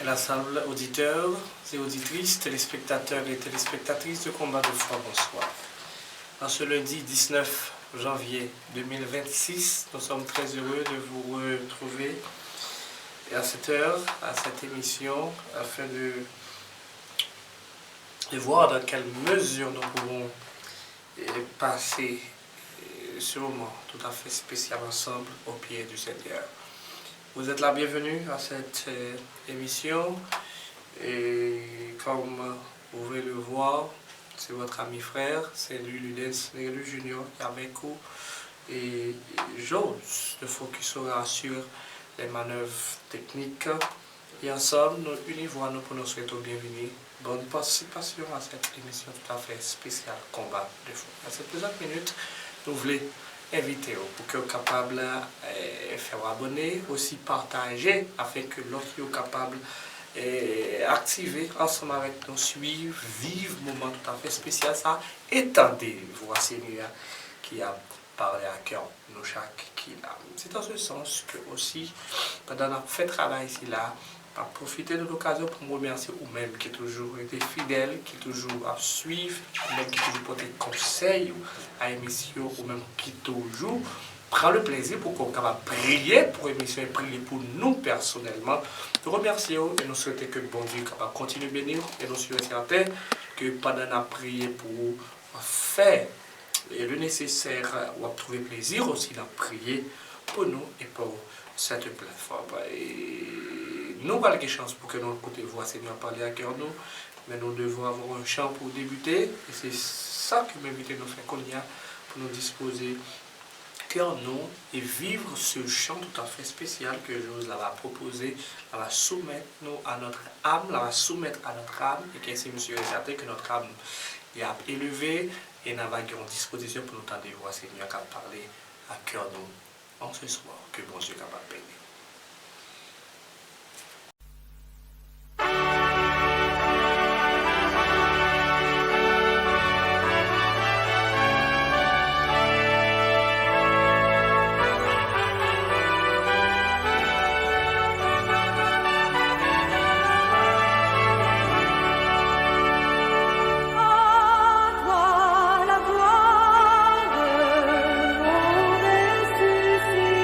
l'ensemble auditeurs et auditrices, téléspectateurs et téléspectatrices de Combat de foi, bonsoir. En ce lundi 19 janvier 2026, nous sommes très heureux de vous retrouver à cette heure, à cette émission, afin de voir dans quelle mesure nous pouvons passer ce moment tout à fait spécial ensemble au pied du Seigneur. Vous êtes la bienvenue à cette émission et comme vous pouvez le voir, c'est votre ami frère, c'est lui Ludens Nélu Junior qui est avec vous et j'ose de focusera sur les manœuvres techniques et ensemble nous unissons nous pour nous souhaiter bienvenue. Bonne participation à cette émission tout à fait spéciale Combat de foi. À cette présente minute, nous voulons inviter pour que vous soyez capable de faire abonner, aussi partager afin que l'autre soit capable d'activer ensemble avec nous, suivre, vivre moment tout à fait spécial ça. Étendez voir Seigneur qui a parlé à cœur nous chaque qui là. C'est dans ce sens que aussi pendant notre fait travail ici là, profiter de l'occasion pour me remercier ou même qui toujours été fidèle, qui toujours à suivre, ou même qui toujours porté conseil à l'émission, ou même qui toujours prend le plaisir pour qu'on capable prier pour l'émission et prier pour nous personnellement. Nous remercions et nous souhaitons que le bon Dieu capable continue de bénir et nous sommes certains que pendant la prière pour faire le nécessaire ou à trouver plaisir aussi dans prier pour nous et pour cette plateforme. Et nous avons quelque chance pour que nous côté voix Seigneur parler à cœur nous, mais nous devons avoir un chant pour débuter et c'est ça que m'invite nous faire qu'on y a pour nous disposer cœur nous et vivre ce chant tout à fait spécial que Jose va proposer, elle va soumettre nous à notre âme, elle va soumettre à notre âme et qu'ainsi monsieur est certain que notre âme est élevée et nous avons une disposition pour nous entendre voix Seigneur qui parler à cœur nous en ce soir que bon Dieu capable de bénir. Ressuscité.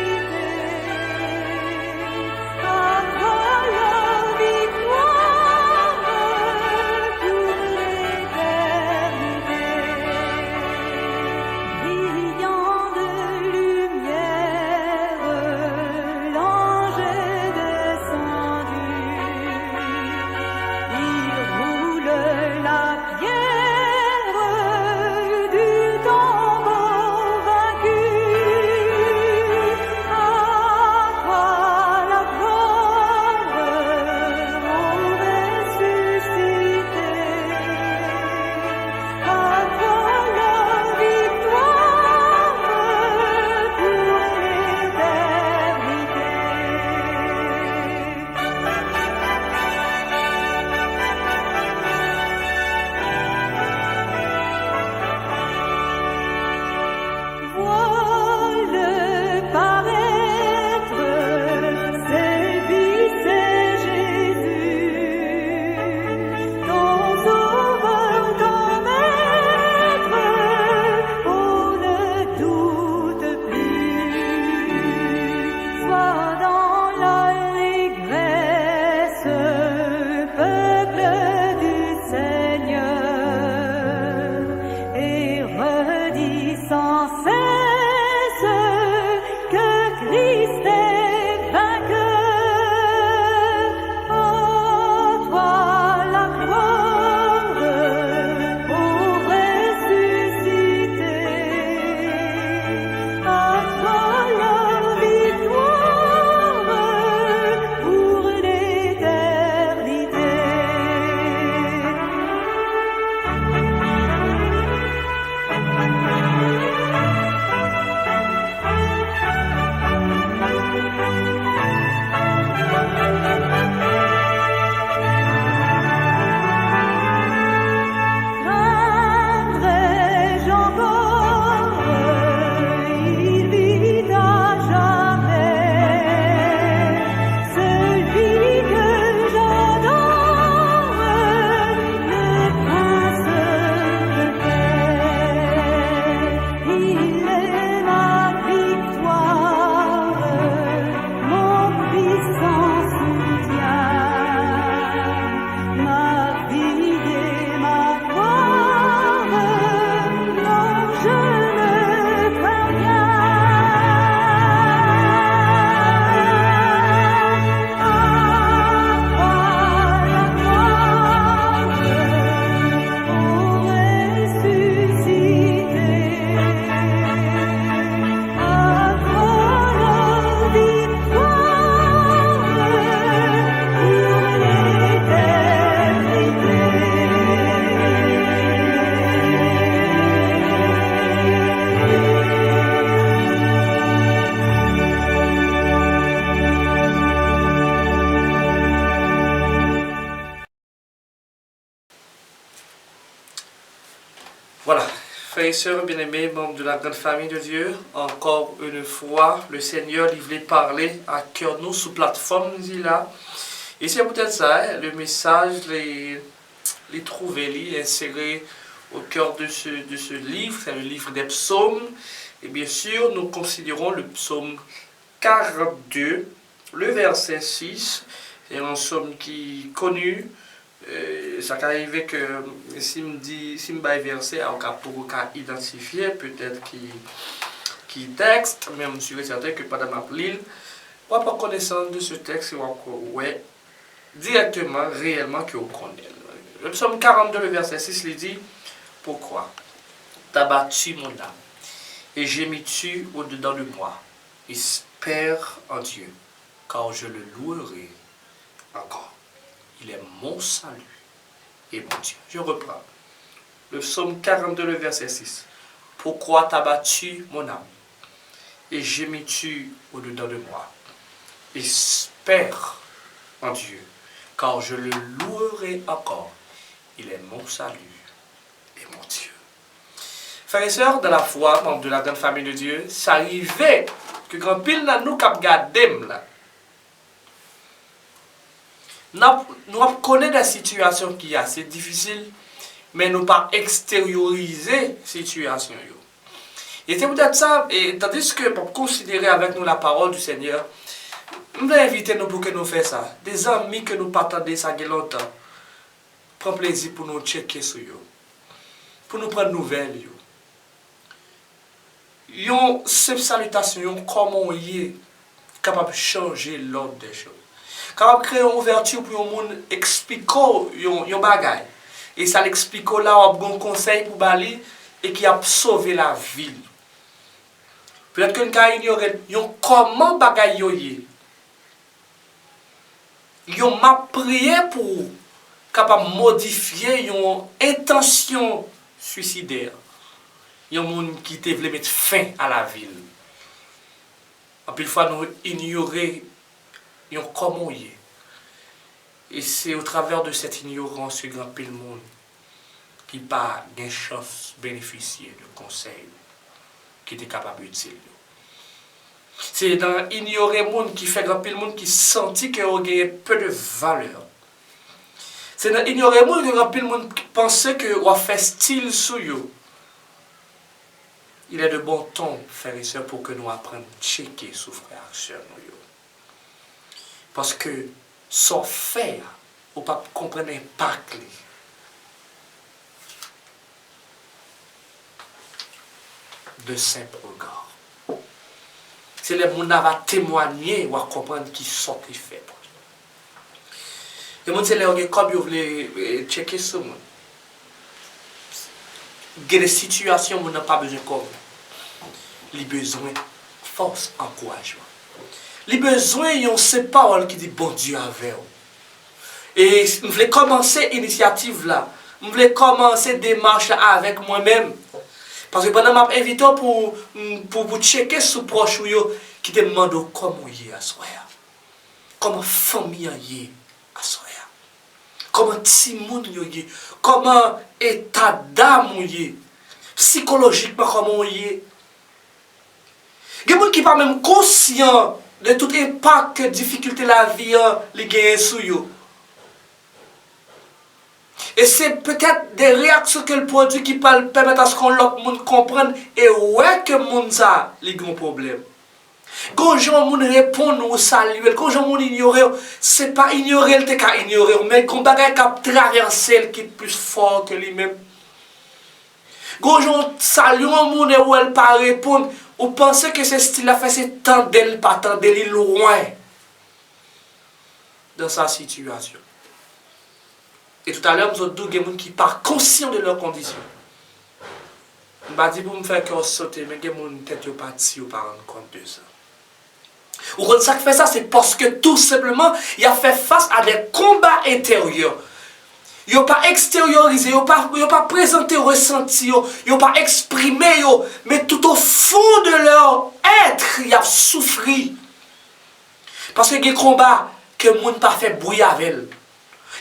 frères et sœurs bien-aimés, membres de la grande famille de Dieu, encore une fois, le Seigneur, il voulait parler à cœur nous sous plateforme, nous dit là. Et c'est peut-être ça, hein, le message, les trouver, les insérer au cœur de ce livre, c'est le livre des psaumes. Et bien sûr, nous considérons le psaume 42, le verset 6. C'est un psaume qui est connu. Ça peut arriver que si me dit verset pour identifier peut-être qui texte, même je suis certain que pendant ma lire, on va pas connaissance de ce texte, ouais, directement, réellement que on connaît. Le psaume 42, le verset 6, il dit: pourquoi t'as battu mon âme et gémis-tu au-dedans de moi? Espère en Dieu, car je le louerai encore. Il est mon salut et mon Dieu. Je reprends. Le psaume 42, le verset 6. Pourquoi t'as battu mon âme et gémis-tu au-dedans de moi? Espère en Dieu, car je le louerai encore. Il est mon salut et mon Dieu. Frères et sœurs de la foi, membres de la grande famille de Dieu, ça arrivait que grand pile dans nous cap gardem là. Nous connaissons des situations qui sont assez difficiles, mais nous pas extérioriser la situation. Et c'est peut-être ça, et tandis que pour considérer avec nous la parole du Seigneur, nous voulons inviter nous pour que nous fassions ça. Des amis que nous partagons ça depuis longtemps. Prends plaisir pour nous checker sur eux. Pour nous prendre nouvelles. Cette salutation, comment on est capable de changer l'ordre des choses. Capable de créer une ouverture pour le monde expliquer un bagage. Et ça l'explique là, on a un conseil pour Bali et qui a sauvé la ville. Peut-être que nous avons ignoré comment bagage yoye. Yon m'a prié pour capable modifier une intention suicidaire. Yon monde qui te voulait mettre fin à la ville. En plus fois nous ignorer yon comment y est. Et c'est au travers de cette ignorance que grand pile monde qui pas gain chance bénéficier de conseils qui était capable d'utiliser. C'est dans ignorer monde qui fait grand pile monde qui sentit que on gagne peu de valeur. C'est dans ignorer monde que grand pile monde qui pensait que on fait style sur yo. Il est de bon ton, frères et sœurs, pour que nous apprenions à checker sur frères et sœurs. Parce que sans faire, on ne peut pas comprendre l'impact. De simples regards. C'est les gens qui va témoigner ou à comprendre qui sont les faits. Les gens c'est les gens qui veulent checker ce monde. Il y a des situations où on n'a pas besoin de comprendre. Il y a besoin de force, encouragement. Il y a besoin de ces paroles qui disent bon Dieu avec vous. Et je voulais commencer l'initiative là. Je voulais commencer démarche avec moi-même. Parce que pendant ma invité pour checker ce proche qui te demande comment il est à soi. Comment famille est à soi. Comment timoun est. Comment état d'âme est. Psychologiquement comment il est. Il y a des gens qui ne sont pas même conscients de tout impact que difficulté la vie les gagne sur eux. Et c'est peut-être des réactions que le produit qui permettent à ce qu'on l'autre monde comprenne et ouais que monde ça les grands problèmes. Quand les gens répondent au salut, quand les gens ignorent, c'est pas ignorer le cas ignorer, mais quand bagage qui traverser qui est plus fort que lui-même. Quand les gens saluent un monde et où elle pas répondre, ou pensez que ce style-là fait c'est tant d'elle, pas tant d'elle loin dans sa situation. Et tout à l'heure, nous avons dit qu'il y a des gens qui ne sont pas conscients de leurs conditions. Je ne vais pas dire pour me faire que sauter, mais il y a des gens qui ne sont pas partis ou pas rendre compte de ça. Ou quand ça fait ça, c'est parce que tout simplement, il a fait face à des combats intérieurs. Ils n'ont pas extériorisé, ils n'ont pas présenté ressenti, ils n'ont pas exprimé, mais tout au fond de leur être, ils ont souffert. Parce que il y a des combats que les gens n'ont pas fait bruit avec eux.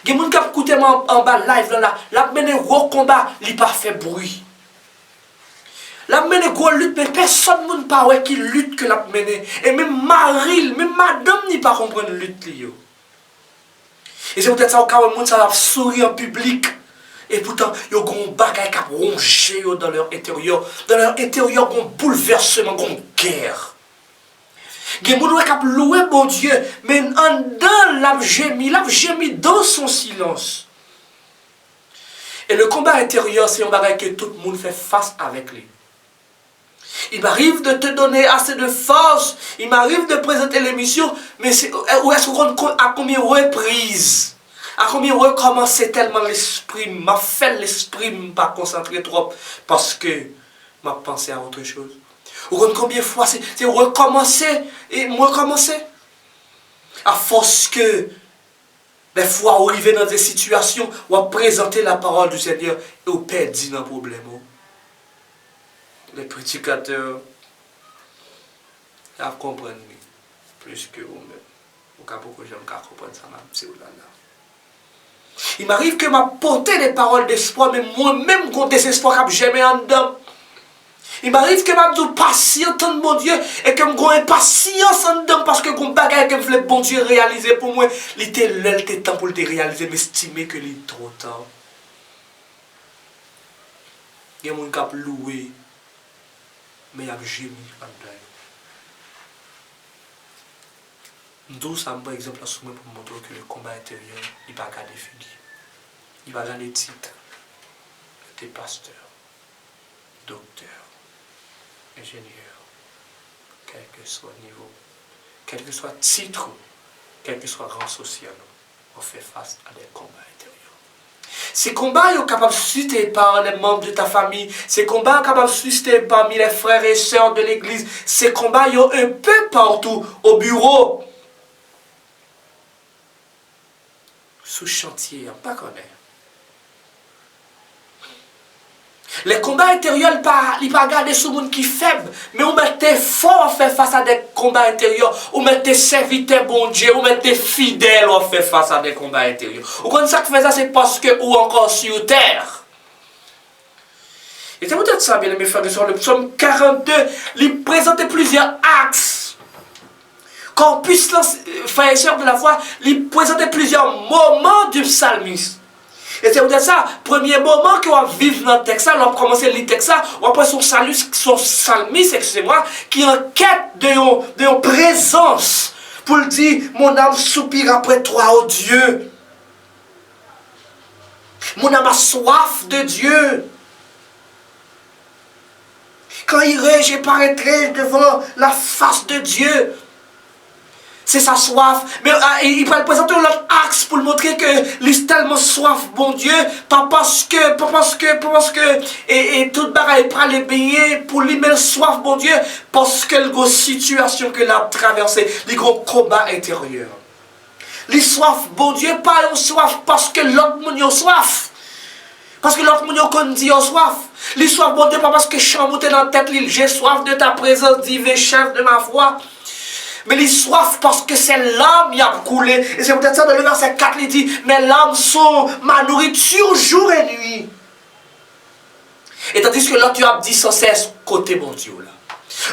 Il y a des gens qui ont écouté en bas live, là, mené gros combat, ils n'ont pas fait bruit. La mené gros lutte, mais personne ne pas ouais qui lutte que la mené. Et même Marie, même madame n'y pas comprendre lutte li yo. Et c'est peut-être ça au monde ça va sourire en public. Et pourtant, ils ont un bagage qui a rongé dans leur intérieur. Dans leur intérieur, il y a un bouleversement, une guerre. Il y a des gens qui ont loué mon Dieu, mais en dedans, l'a gémi dans son silence. Et le combat intérieur, c'est un bagage que tout le monde fait face avec lui. Il m'arrive de te donner assez de force, il m'arrive de présenter l'émission, mais où est-ce qu'on a combien de reprises? À combien recommencer tellement l'esprit, m'a fait l'esprit, m'a pas concentré trop parce que m'a pensé à autre chose. Ou combien de fois c'est recommencer et recommencer. À force que des fois on arrive dans des situations où on présenter la parole du Seigneur et on perd dans le problème. Les prédicateurs ils comprennent plus que vous-même. Ou qu'à beaucoup de gens qui comprennent ça, c'est là. Il m'arrive que m'a porté des paroles d'espoir, mais moi-même, quand désespoir, je jamais en dedans. Il m'arrive que m'a dit patient de mon Dieu et que j'ai impatience en dedans parce que mon bagage que je bon Dieu réaliser pour moi, il était temps pour le réaliser, mais estimer que il est trop tard. Il y a des gens qui ont loué, mais il y a gémi en dedans. D'où ça, par exemple, pour montrer que le combat intérieur, il va garder fini. Il va garder titre. Des pasteurs, docteurs, ingénieurs, quel que soit le niveau, quel que soit le titre, quel que soit le rang social, on fait face à des combats intérieurs. Ces combats sont capables de susciter par les membres de ta famille. Ces combats sont capables de susciter parmi les frères et sœurs de l'église. Ces combats sont un peu partout, au bureau. Sous chantier, on ne pas connaît. Les combats intérieurs, ils ne pas regarder ce monde qui est faible, mais on met fort à faire face à des combats intérieurs, on met serviteurs bon Dieu, on met fidèles à faire face à des combats intérieurs. Ou quand ça fait ça, c'est parce que ou encore sur terre. Et c'est peut-être ça, bien aimé frères et sœurs, le psaume 42, il présente plusieurs axes. Qu'on puisse, frères et sœurs de la foi, il présente plusieurs moments du psalmiste. Et c'est peut-être ça, premier moment qu'on va vivre dans le texte, on va commencer le texte, ou après son psalmiste, excusez-moi, qui est en quête de présence, pour le dire, mon âme soupire après toi, oh Dieu. Mon âme a soif de Dieu. Quand irai, je paraîtrai devant la face de Dieu. C'est sa soif. Mais il va présenter l'autre axe pour montrer que il tellement soif, bon Dieu, pas parce que, et tout le bagaille prend les baigner pour lui mettre soif, bon Dieu, parce que la situation que l'a traversée, les gros combats intérieurs. Les soif, bon Dieu, pas une soif parce que l'autre monde a soif. Parce que l'autre monde a dit soif. Les soif, bon Dieu, pas parce que je suis monté dans la tête, j'ai soif de ta présence, divin chef de ma foi. Mais les soif parce que c'est l'âme qui a coulé. Et c'est peut-être ça dans le verset 4, il dit, mes larmes sont ma nourriture jour et nuit. Et tandis que l'autre, tu as dit sans cesse, côté mon Dieu là.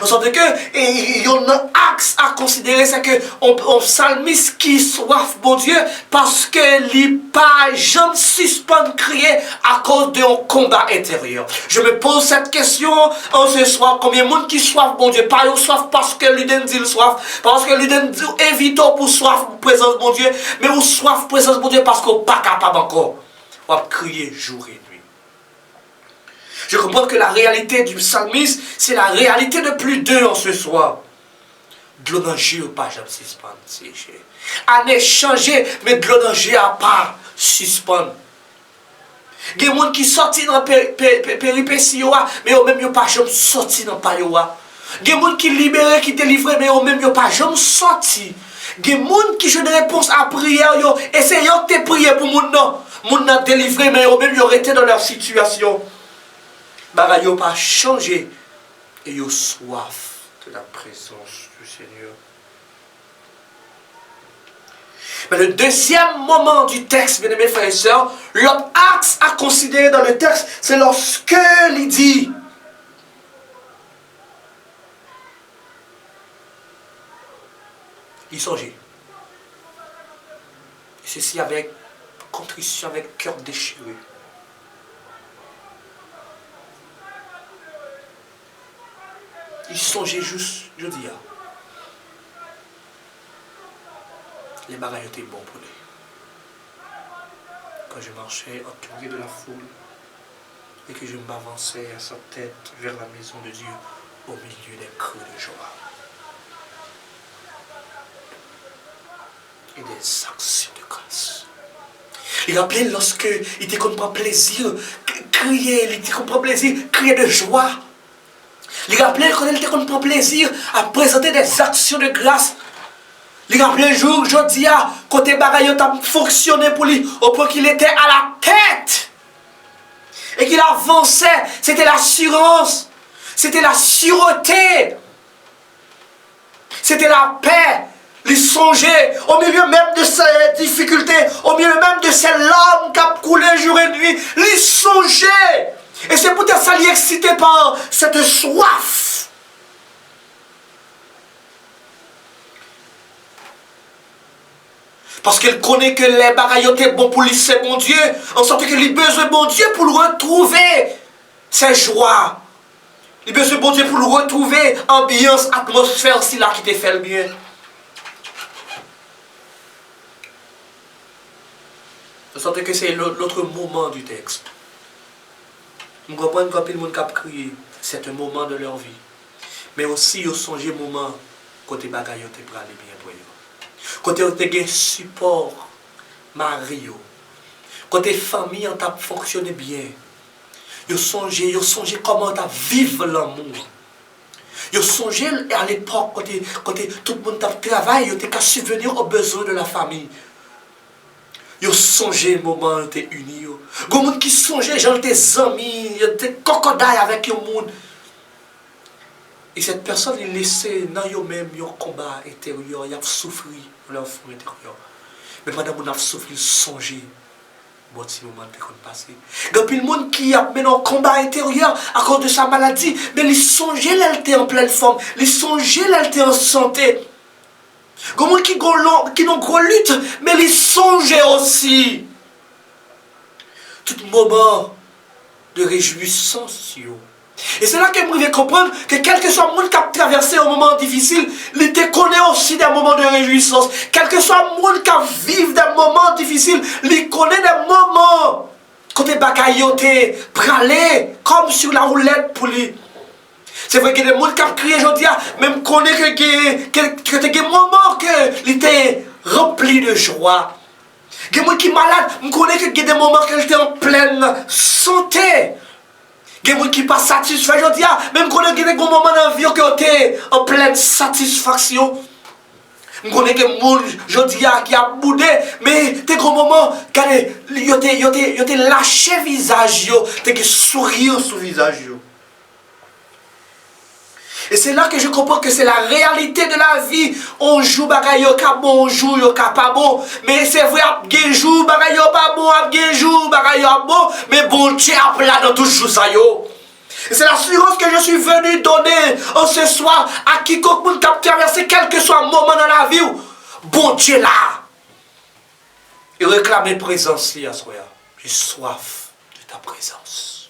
On sent que, il y a un axe à considérer, c'est que on psalmiste qui soif, bon Dieu, parce que les pas jamais suspendent crier à cause d'un combat intérieur. Je me pose cette question en ce soir, combien de monde qui soif, bon Dieu, pas soif parce que l'idée dit soif, parce que l'idée dit évite pour soif présence, bon Dieu, mais ou soif présence, bon Dieu, parce qu'on n'est pas capable encore. On va crier jour et nuit. Je comprends que la réalité du psalmiste, c'est la réalité de plus d'eux en ce soir. De l'eau danger ou pas, jamais suspendre. Année changé, mais de l'eau danger à part suspendre. Il y a des gens qui sortent dans la péripétie, mais eux même pas jamais sorti dans le payoua. Il y a des gens qui libérés, qui délivrés, mais eux même pas jamais sorti. Il y a des gens qui ont des réponses à prière, essayant de prier pour les gens. Les gens délivrés, mais eux même ils été dans leur situation. Ils n'ont pas changé et ils ont soif de la présence du Seigneur. Mais le deuxième moment du texte, bien aimés frères et sœurs, l'autre axe à considérer dans le texte, c'est lorsque il dit Il songeait. Et ceci avec contrition, avec cœur déchiré. Il songeait juste, je dis, les bagages étaient bons pour lui. Quand je marchais entouré de la foule et que je m'avançais à sa tête vers la maison de Dieu au milieu des cris de joie et des actions de grâce. Il rappelait lorsqu'il était qu'on prend plaisir, crier, il était qu'on prend plaisir, crier de joie. Il rappelait quand il était qu'on prend plaisir à présenter des actions de grâce. Il rappelait le jour, je dis, côté bagaille, a fonctionné pour lui, au point qu'il était à la tête. Et qu'il avançait, c'était l'assurance, c'était la sûreté, c'était la paix. Il songeait au milieu même de ses difficultés, au milieu même de ses larmes qui ont coulé jour et nuit. Il songeait. Et c'est peut-être ça, il est excité par cette soif. Parce qu'il connaît que les bagailles étaient bons pour lui, c'est mon Dieu. En sorte qu'il a besoin de mon Dieu pour le retrouver ses joies. Il a besoin de mon Dieu pour le retrouver ambiance, atmosphère, si là qui te fait le bien. Je sentais que c'est l'autre moment du texte. Nous comprenons quand le monde a crié, c'est un moment de leur vie. Mais aussi, ils songent un moment côté bagaille te pour aller bien pour eux. Côté on te support, Mario. Côté famille, on t'a fonctionné bien. Ils songent comment tu vivre l'amour. Ils songent à l'époque, côté tout le monde travaille, ils ont subvenir aux besoins de la famille. Ils songent le moment où tu es unis. Il y a des gens qui songent, genre tes amis, tes crocodiles avec le monde. Et cette personne, il laisse dans eux-mêmes un combat intérieur, il a souffert dans leur fond intérieur. Mais pendant qu'on a souffert, il songe. Bon, petit moment de passé. Il y a des gens qui a mené un combat intérieur à cause de sa maladie, mais il songe, il était en pleine forme, il songe, il était en santé. Il y a des gens qui n'ont pas lutte, mais ils songent aussi. Tout moment de réjouissance. Et c'est là que je vais comprendre que quel que soit le monde qui a traversé un moment difficile, il te connaît aussi des moments de réjouissance. Quel que soit le monde qui a vécu des moments difficiles, il connaît des moments quand tu es bagailloté, pralé, comme sur la roulette pour lui. C'est vrai qu'il y a des gens qui ont crié aujourd'hui, même connaît que tu as des moments que il était rempli de joie. Il y a des gens qui sont malades, je connais qu'il y a des moments qu'elle était en pleine santé. Il y a des gens qui ne sont pas satisfaits aujourd'hui, même quand il y a des moments dans la vie qui étaient en pleine satisfaction. Je connais que les gens aujourd'hui qui a boudé, mais des gros moments, ils ont lâché le visage, ils ont sourire sur le visage. Et c'est là que je comprends que c'est la réalité de la vie. On joue bagaille yo ka bon, on joue yo ka pas bon. Mais c'est vrai, il joue bagaille yo pas bon, il joue bagaille yo bon, mais bon Dieu a plat dans tout ça yo. Et c'est l'assurance que je suis venu donner en ce soir à quiconque qui a traversé quel que soit le moment dans la vie. Bon Dieu là. Et réclamer présence là, j'ai soif de ta présence.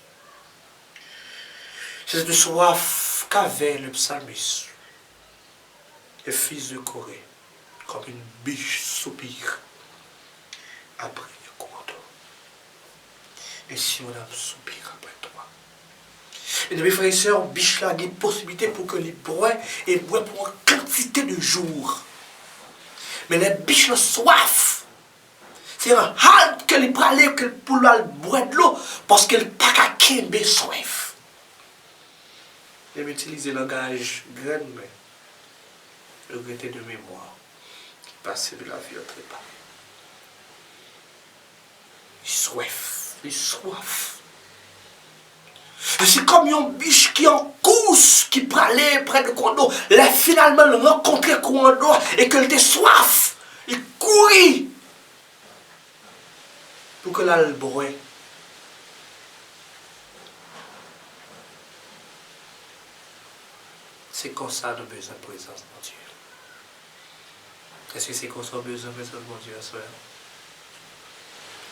C'est de soif qu'avait le psalmiste, le fils de Corée, comme une biche soupire après le commando. Et si on a soupir après toi. Et mes frères et sœurs, biche là a des possibilités pour que les bois et bois pour une quantité de jours. Mais les biches ont soif. C'est un halt que les pralés pour leur boire de l'eau parce qu'elles n'ont pas qu'à soif. J'aime utiliser le langage grain, mais regretter de mémoire qui passait de la vie au trépas. Il soif. C'est comme une biche qui en course, qui pralait près de Kondo. Là, finalement, il rencontrait Kondo et qu'elle était soif. Il courit pour que là, le bruit. C'est comme ça nous besoin de présence de Dieu. Est-ce que c'est comme ça besoin de mon Dieu, soeur?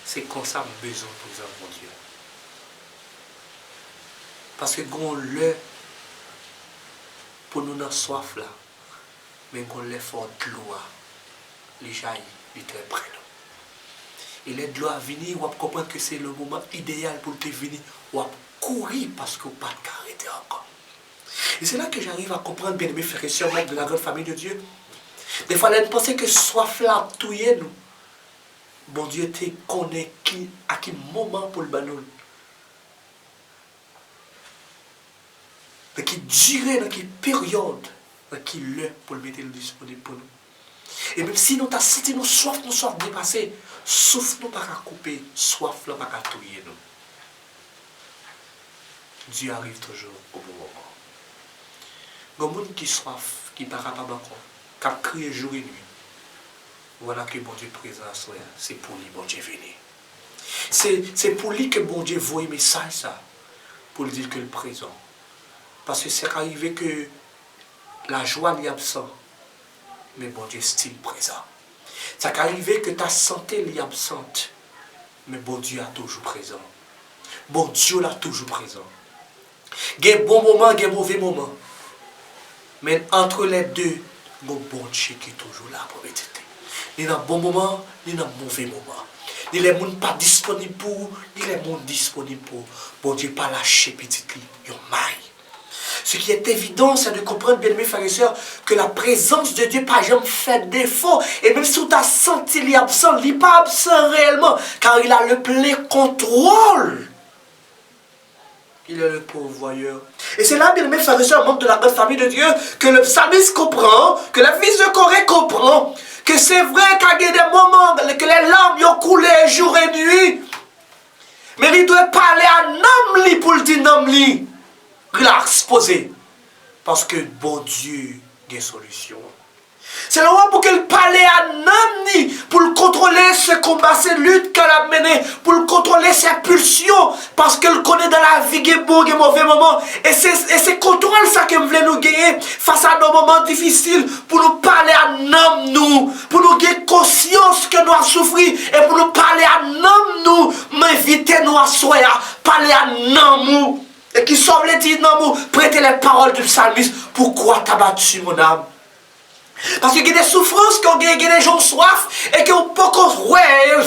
C'est comme ça besoin de mon Dieu. Parce que quand le pour nous dans soif là, mais quand l'effort de l'eau, les jaillit, il est très près. Et l'aide de l'eau à venir, on va comprendre que c'est le moment idéal pour te venir, on va courir parce qu'on ne peut pas t'arrêter encore. Et c'est là que j'arrive à comprendre, bien aimés frères et sœurs, membres de la grande famille de Dieu. Des fois, on pense que soif là, tout y est nous. Bon Dieu te connaît à quel moment pour le banon. Dans quelle durée, dans quelle période, dans quelle heure pour le mettre disponible pour nous. Et même si nous avons senti nos soif dépasser, souffle nous pas à couper, soif là pas à touiller nous. Dieu arrive toujours au bon moment. Il y a des gens qui soif, qui ne sont pas capables encore, qui crient jour et nuit. Voilà que bon Dieu présent à soi, c'est pour lui, bon Dieu venu. C'est pour lui que bon Dieu voit un message ça, pour lui dire que le présent. Parce que c'est arrivé que la joie est absente, mais bon Dieu est still présent. C'est arrivé que ta santé est absente, mais bon Dieu est toujours présent. Bon Dieu est toujours présent. Il y a bon moment, il y a mauvais moment. Mais entre les deux, mon bon Dieu qui est toujours là pour m'aider. Ni dans bon moment, ni dans mauvais moment. Ni les gens pas disponibles pour, ni les gens disponibles pour. Bon Dieu pas lâcher petit lit, yon maille. Ce qui est évident, c'est de comprendre, bien aimés frères et sœurs, que la présence de Dieu pas jamais fait défaut. Et même si tu as senti qu'il est absent, il n'est pas absent réellement, car il a le plein contrôle. Il est le pourvoyeur. Et c'est là, bien aimés frères et sœurs, membres de la grande famille de Dieu, que le psalmiste comprend, que le fils de Corée comprend, que c'est vrai qu'il y a des moments que les larmes ont coulé jour et nuit. Mais il doit parler à un homme pour le dire non, relax, posé. Parce que bon Dieu a une solution. C'est le moment pour qu'il parle à Nani pour le contrôler ce combat, cette lutte qu'elle a mené, pour le contrôler ses pulsions, parce qu'elle connaît dans la vie des bons et mauvais moments. Et c'est contrôle ça qu'elle voulait nous gagner face à nos moments difficiles, pour nous parler à nous, pour nous gagner conscience que nous avons souffert, et pour nous parler à nous, m'inviter nous à soya, parler à nous, et qui sauve les titres nous, prêter les paroles du psalmiste. Pourquoi t'as battu mon âme? Parce qu'il y a des souffrances, qu'il y a des gens soif et qu'on peut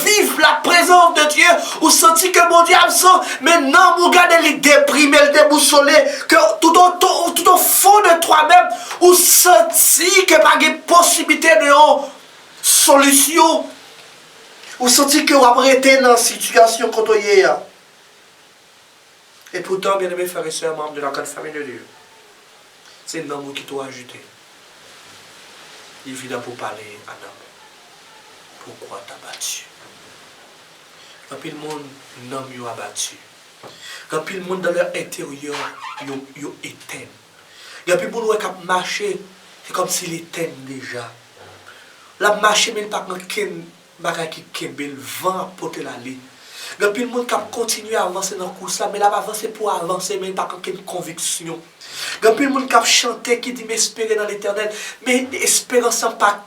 vivre la présence de Dieu ou sentir que mon Dieu est absent. Mais non, vous regardez les déprimés, les déboussolés, que tout au fond de toi-même, ou sentir que pas de possibilité de solution, ou sentir que vous avez été dans une situation qu'on est. Et pourtant, bien aimés frères et sœurs, membres de la grande famille de Dieu, c'est un homme qui t'a ajouté. Il vient pour parler à l'homme. Pourquoi t'as battu? Quand le monde n'homme a battu. Quand le monde dans leur intérieur ils éteint. Quand le monde qui a marché, c'est comme s'il éteint déjà. La marché mais pas qu'un bagage qui kembe le vent porter l'aller. Quand le monde qui a continué à avancer dans le course là, mais là va avancer pour avancer mais pas qu'une conviction. Il y a plus de monde qui a chanté, qui dit m'espérer dans l'éternel, mais espérance pas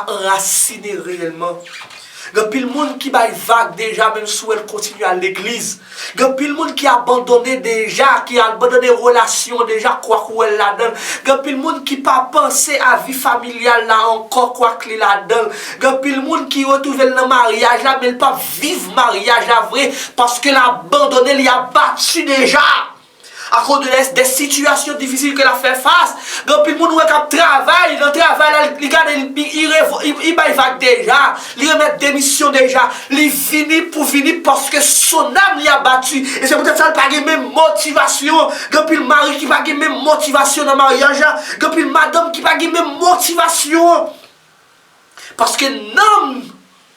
enraciné réellement. Il y a plus de monde qui va vague déjà, même si elle continue à l'église. Il y a plus de monde qui a abandonné déjà, qui a abandonné relation déjà, quoi qu'elle la donne. Il y a plus de monde qui n'a pas pensé à vie familiale là encore, quoi qu'elle la donne. Il y a plus de monde qui retrouve dans le mariage là, mais elle pas vivre mariage là vrai, parce qu'elle a abandonné, elle a battu déjà. À cause des situations difficiles qu'elle a fait face. Donc, le monde qui travaille, dans le travail, il va déjà, il remet démission déjà, il finit pour finir parce que son âme l'y a battu. Et c'est peut-être ça qu'il n'a pas de même motivation. Donc, le mari qui n'a pas de même motivation dans le mariage. Donc, le madame qui n'a pas de même motivation. Parce que l'homme,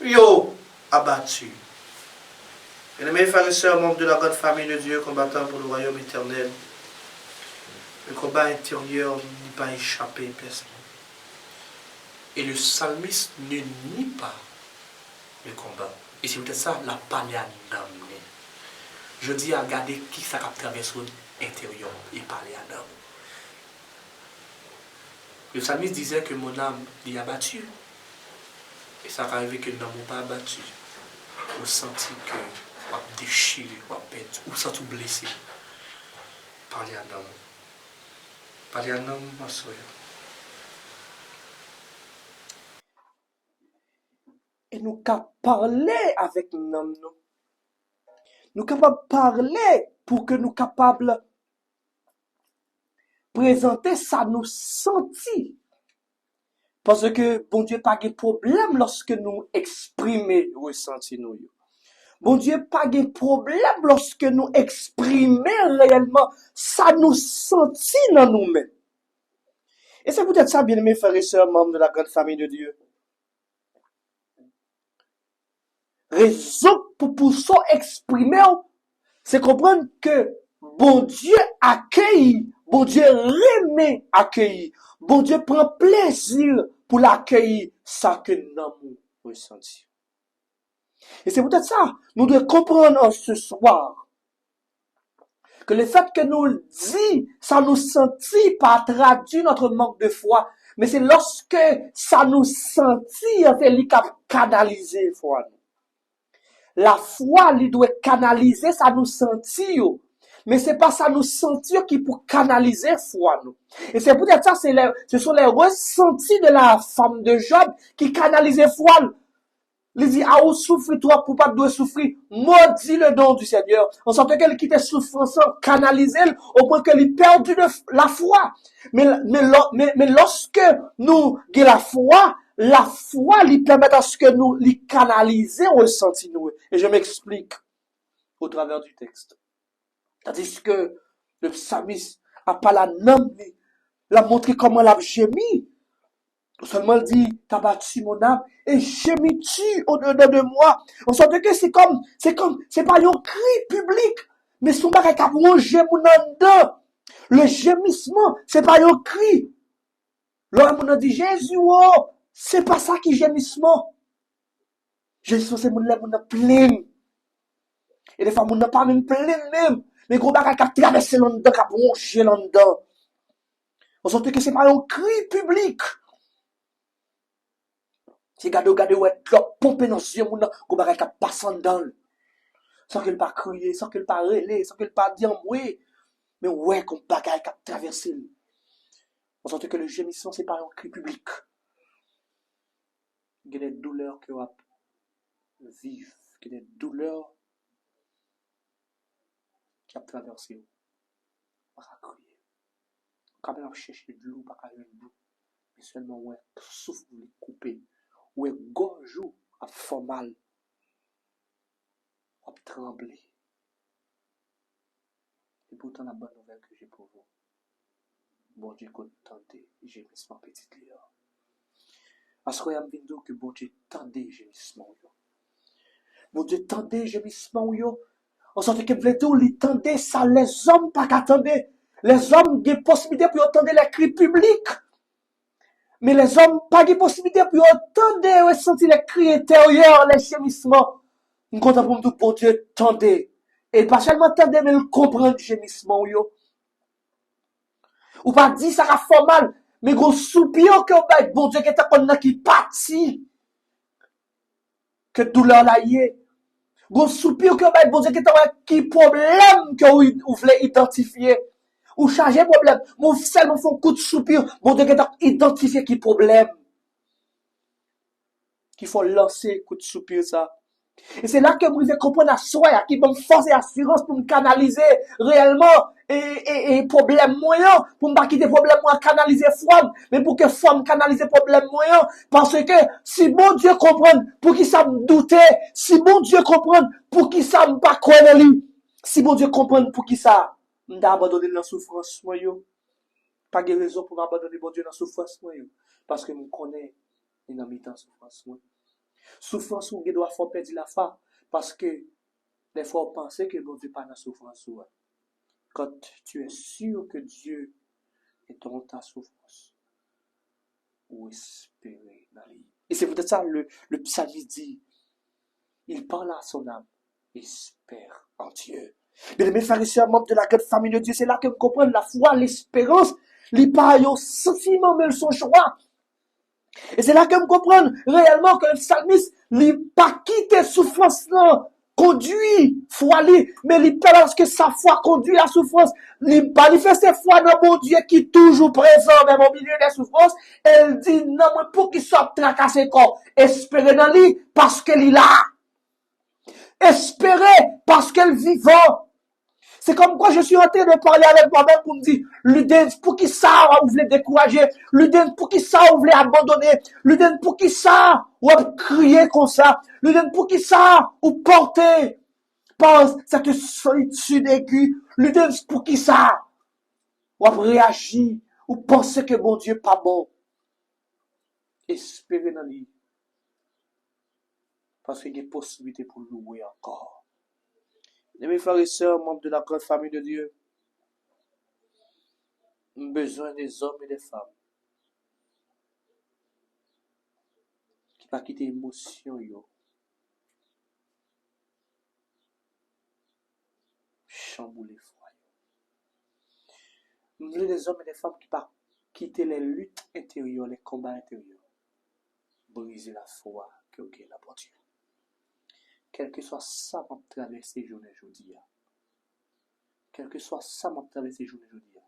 yo, a battu. Et mes frères et sœurs, membres de la grande famille de Dieu, combattant pour le royaume éternel, le combat intérieur n'est pas échappé à personne. Et le psalmiste ne nie pas le combat. Et c'est peut-être ça, la parole à l'âme. Je dis à regarder qui ça a traversé l'intérieur et parler à l'âme. Le psalmiste disait que mon âme l'y a battu. Et ça arrive que nous n'avons pas abattu. Ou senti que on a déchiré, on a perdu, ou senti blessé. Parlez à l'homme. Parlez à l'homme, ma soeur. Et nous qu'à parler avec nous. Nous capables parler pour que nous capables présenter ça nous senti. Parce que bon Dieu pas de problème lorsque nous exprimons ressenti nous. Bon Dieu pas de problème lorsque nous exprimons réellement ça nous senti dans nous-mêmes. Et c'est peut-être ça, bien-aimés frères et sœurs, membres de la grande famille de Dieu. Raison pour ça exprimer, c'est comprendre que bon Dieu accueille, bon Dieu remet accueillir, bon Dieu prend plaisir pour l'accueillir, ça que nous avons ressenti. Et c'est peut-être ça, nous devons comprendre ce soir, que le fait que nous le dit, ça nous sentit pas traduit notre manque de foi, mais c'est lorsque ça nous sentit, c'est lui qui a canalisé foi. La foi, lui doit canaliser ça nous sentir. Mais c'est pas ça nous sentir qui pour canaliser foi nous. Et c'est peut-être ça, ce sont les ressentis de la femme de Job qui canalisait foi. Il dit, ah, ou souffre toi pour pas de souffrir. Maudit le nom du Seigneur. En sorte qu'elle quitte souffrance, canaliser au point qu'elle ait perdu la foi. Mais lorsque nous avons la foi lui permet à ce que nous lui canaliser au ressenti nous. Et je m'explique au travers du texte. Tandis que le psalmiste a pas la nomme, l'a montré comment l'a gémi. Seulement il dit, t'as battu mon âme, et gémis-tu au-dedans de moi. On sent que c'est pas un cri public, mais son bagage qui a rongé mon âme. Le gémissement, c'est pas un cri. L'homme a dit, Jésus, oh, c'est pas ça qui gémissement. Jésus, c'est mon lèvre, mon plein. Et des fois, mon n'a pas même plein même. Mais gros bagage qui a traversé l'endroit, qui a rongé l'endroit. On sent que c'est pas un cri public. Si gade ouais, pompe dans les yeux, mon go bagay ka passe en dedans. Sans qu'il pas crier, sans qu'il pas relé, sans qu'il pas dire oui. Mais ouais, comme bagay ka traverser. On sent que le gémissement, c'est pas un cri public. Il y a des douleurs que vous vivez, il y a des douleurs qui ont traversé. Pas à crier. Quand même chercher de l'eau, pas à de l'eau. Mais seulement ouais, souffle coupé. Ouais, gorge a fait mal. A tremblé. Et pourtant, la bonne nouvelle que j'ai pour vous. Bon Dieu, qu'on tendait gémissement petit lieur. Parce que y a une que bon Dieu tendait gémissement. Bon Dieu tendait gémissement. On sentait que vous tout, il tendait ça, les hommes pas qu'attendre. Les hommes ont des possibilités pour entendre les cris publics. Mais les hommes pas de possibilité pour entendre ressentir les cris intérieurs, les gémissements. Nous comptons pour nous, bon Dieu, tendez. Et pas seulement tendez, mais nous comprenons le gémissement, yo. Ou pas dire ça a fait mal, mais gros soupir que bon Dieu qui parti. Que douleur là y est. Gros soupir que bon Dieu qui problème que vous voulez identifier. Ou changer problème. Mon seulement font coup de soupir, bon Dieu identifier qui problème. Qu'il faut lancer coup de soupir ça. Et c'est là que vous devez comprendre à soi, qui va me forcer assurance pour me canaliser réellement et problème moyen, pour me pas quitter problème moyen, canaliser foi, mais pour que foi me canaliser problème moyen, parce que si bon Dieu comprenne, pour qui ça me douter, si bon Dieu comprenne, pour qui ça me pas connaître lui, si bon Dieu comprenne, pour qui ça me abandonner dans la souffrance moyen, pas de raison pour m'abandonner bon Dieu dans la souffrance moyen, parce que me connaît, il n'a mis dans la souffrance moyen. Souffrance ou doit faire perdre la foi parce que des fois on pense que bon Dieu pas dans souffrance ou quand tu es sûr que Dieu est dans ta souffrance ou espérer dans lui. Et c'est peut-être ça le psalmiste dit, il parle à son âme, espère en Dieu. Mais mes frères et sœurs, membres de la grande famille de Dieu, c'est là que vous comprenez la foi, l'espérance. li pas un sentiment, mais son choix. Et c'est là que me comprendre réellement que le psalmiste, li pas quitté souffrance là, conduit foi li, mais li pas parce que sa foi conduit la souffrance, li manifeste foi dans mon Dieu qui est toujours présent même au milieu des souffrances, elle dit non, moi pour qu'il soit tracassé corps, espérer dans lui parce qu'elle est là. Espérer parce qu'elle vivant. C'est comme quoi je suis en train de parler avec moi-même pour me dire, l'uden pour qui ça vous voulez décourager, l'uden pour qui ça vous voulez abandonner, l'uden pour qui ça vous crier comme ça, l'uden pour qui ça vous porter par cette solitude aiguë, l'uden pour qui ça vous réagir, ou pensez que mon Dieu pas bon. Espérez dans lui. Parce qu'il y a des possibilités pour louer encore. Mes frères et sœurs, membres de la grande famille de Dieu, nous avons besoin des hommes et des femmes qui ne pas quitter l'émotion, chambouler foi. Nous voulons des hommes et des femmes qui ne pas quitter les luttes intérieures, les combats intérieurs, briser la foi que vous avez la pour Dieu. Quel que soit ça pour traverser journée aujourd'hui, quel que soit ça pour traverser journée aujourd'hui,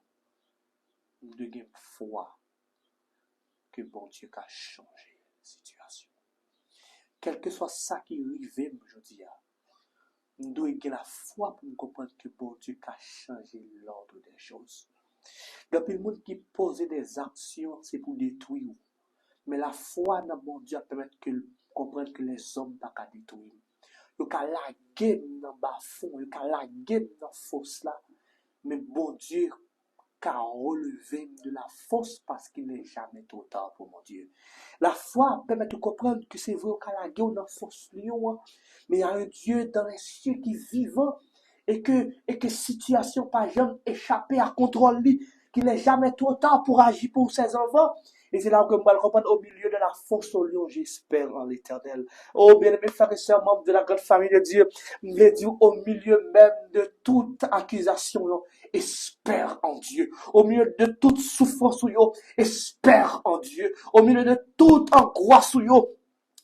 nous devons foi que bon Dieu a changé la situation. Quel que soit ça qui arrive aujourd'hui, nous devons avoir la foi pour nous comprendre que bon Dieu a changé l'ordre des choses. Depuis le monde qui pose des actions, c'est pour détruire. Mais la foi dans bon Dieu permet de comprendre que les hommes ne peuvent pas détruire. Ils peuvent la guerre dans le bas fond, ils peuvent la guerre dans la fosse là. Mais bon Dieu a relevé de la fosse parce qu'il n'est jamais trop tard pour mon Dieu. La foi permet de comprendre que c'est vrai qu'il y a la guerre dans la fosse lion, mais il y a un Dieu dans les cieux qui est vivant et que situation pas jamais échapper à contrôle lui, qu'il n'est jamais trop tard pour agir pour ses enfants. Et c'est là que nous allons comprendre au milieu de la fosse au lion, j'espère en l'éternel. Oh, bien-aimés frères et sœurs, membres de la grande famille de Dieu, nous voulons dire au milieu même de toute accusation, espère en Dieu. Au milieu de toute souffrance, espère en Dieu. Au milieu de toute angoisse,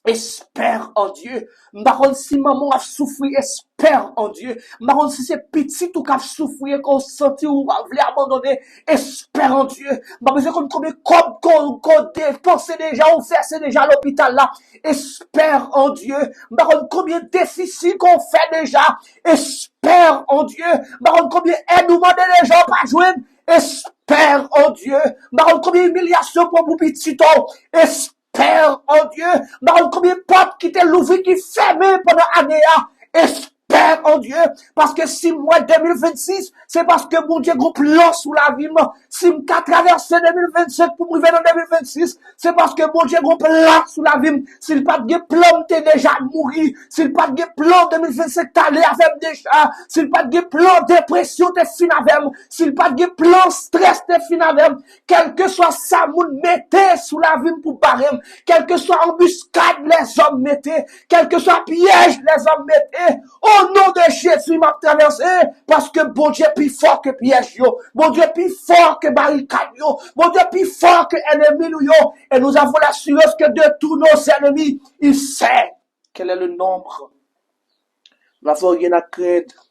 espère en Dieu. Maron si maman a souffert, espère en Dieu. Maron si c'est petit ou qu'a souffert, qu'on senti ou voulait abandonner, espère en Dieu. Maman c'est comme combien qu'on dépensé déjà, on fait déjà à l'hôpital là. Espère en Dieu. Maron combien de déficits qu'on fait déjà. Espère en Dieu. Maron combien aide nous demander les gens pas jouer. Espère en Dieu. Maron combien d'humiliations pour vous petit espère en Dieu. Dans combien de portes qui étaient l'ouvert, qui fermées pendant l'année, espère en Dieu. Parce que si moi 2026, c'est parce que mon Dieu groupe plan sous la vie. Si je traverse 2027 pour arriver dans 2026, c'est parce que mon Dieu groupe plan sous la vie. S'il pas de plan, t'es déjà mouru. S'il pas de plan 2025, t'es allé avec déjà. S'il pas de plan dépression, t'es fin avec. S'il pas de plan stress, t'es fin avec. Quel que soit ça, moun mettez sous la vie pour barrer. Quel que soit embuscade, les hommes mettez. Quel que soit piège, les hommes mettez. Au nom de Jésus, m'a traversé. Parce que bon Dieu est plus fort que piège, yo. Bon Dieu est plus fort que barricade, yo. Bon Dieu est plus fort que ennemi, yo. Et nous avons l'assurance que de tous nos ennemis, il sait quel est le nombre. Nous n'avons rien à craindre.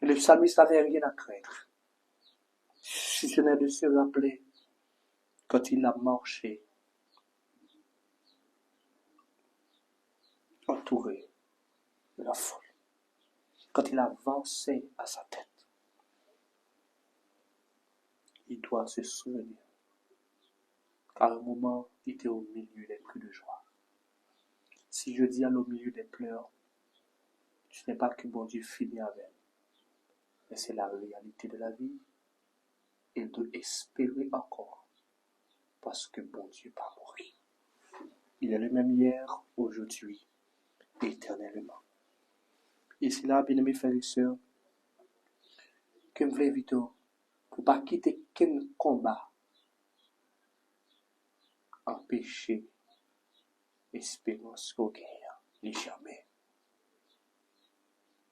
Le psalmiste n'avait rien à craindre. Si ce n'est de se rappeler quand il a marché entouré de la foule, quand il a avancé à sa tête, il doit se souvenir qu'à un moment, il était au milieu des cris de joie. Si je dis au milieu des pleurs, ce n'est pas que bon Dieu finit avec, mais c'est la réalité de la vie. Il doit espérer encore, parce que bon Dieu pas mourir. Il est le même hier, aujourd'hui, éternellement. Et c'est là, bien aimés frères et sœurs, que je veux inviter pour ne pas quitter quel combat, empêcher l'espérance qu'on gagne, jamais.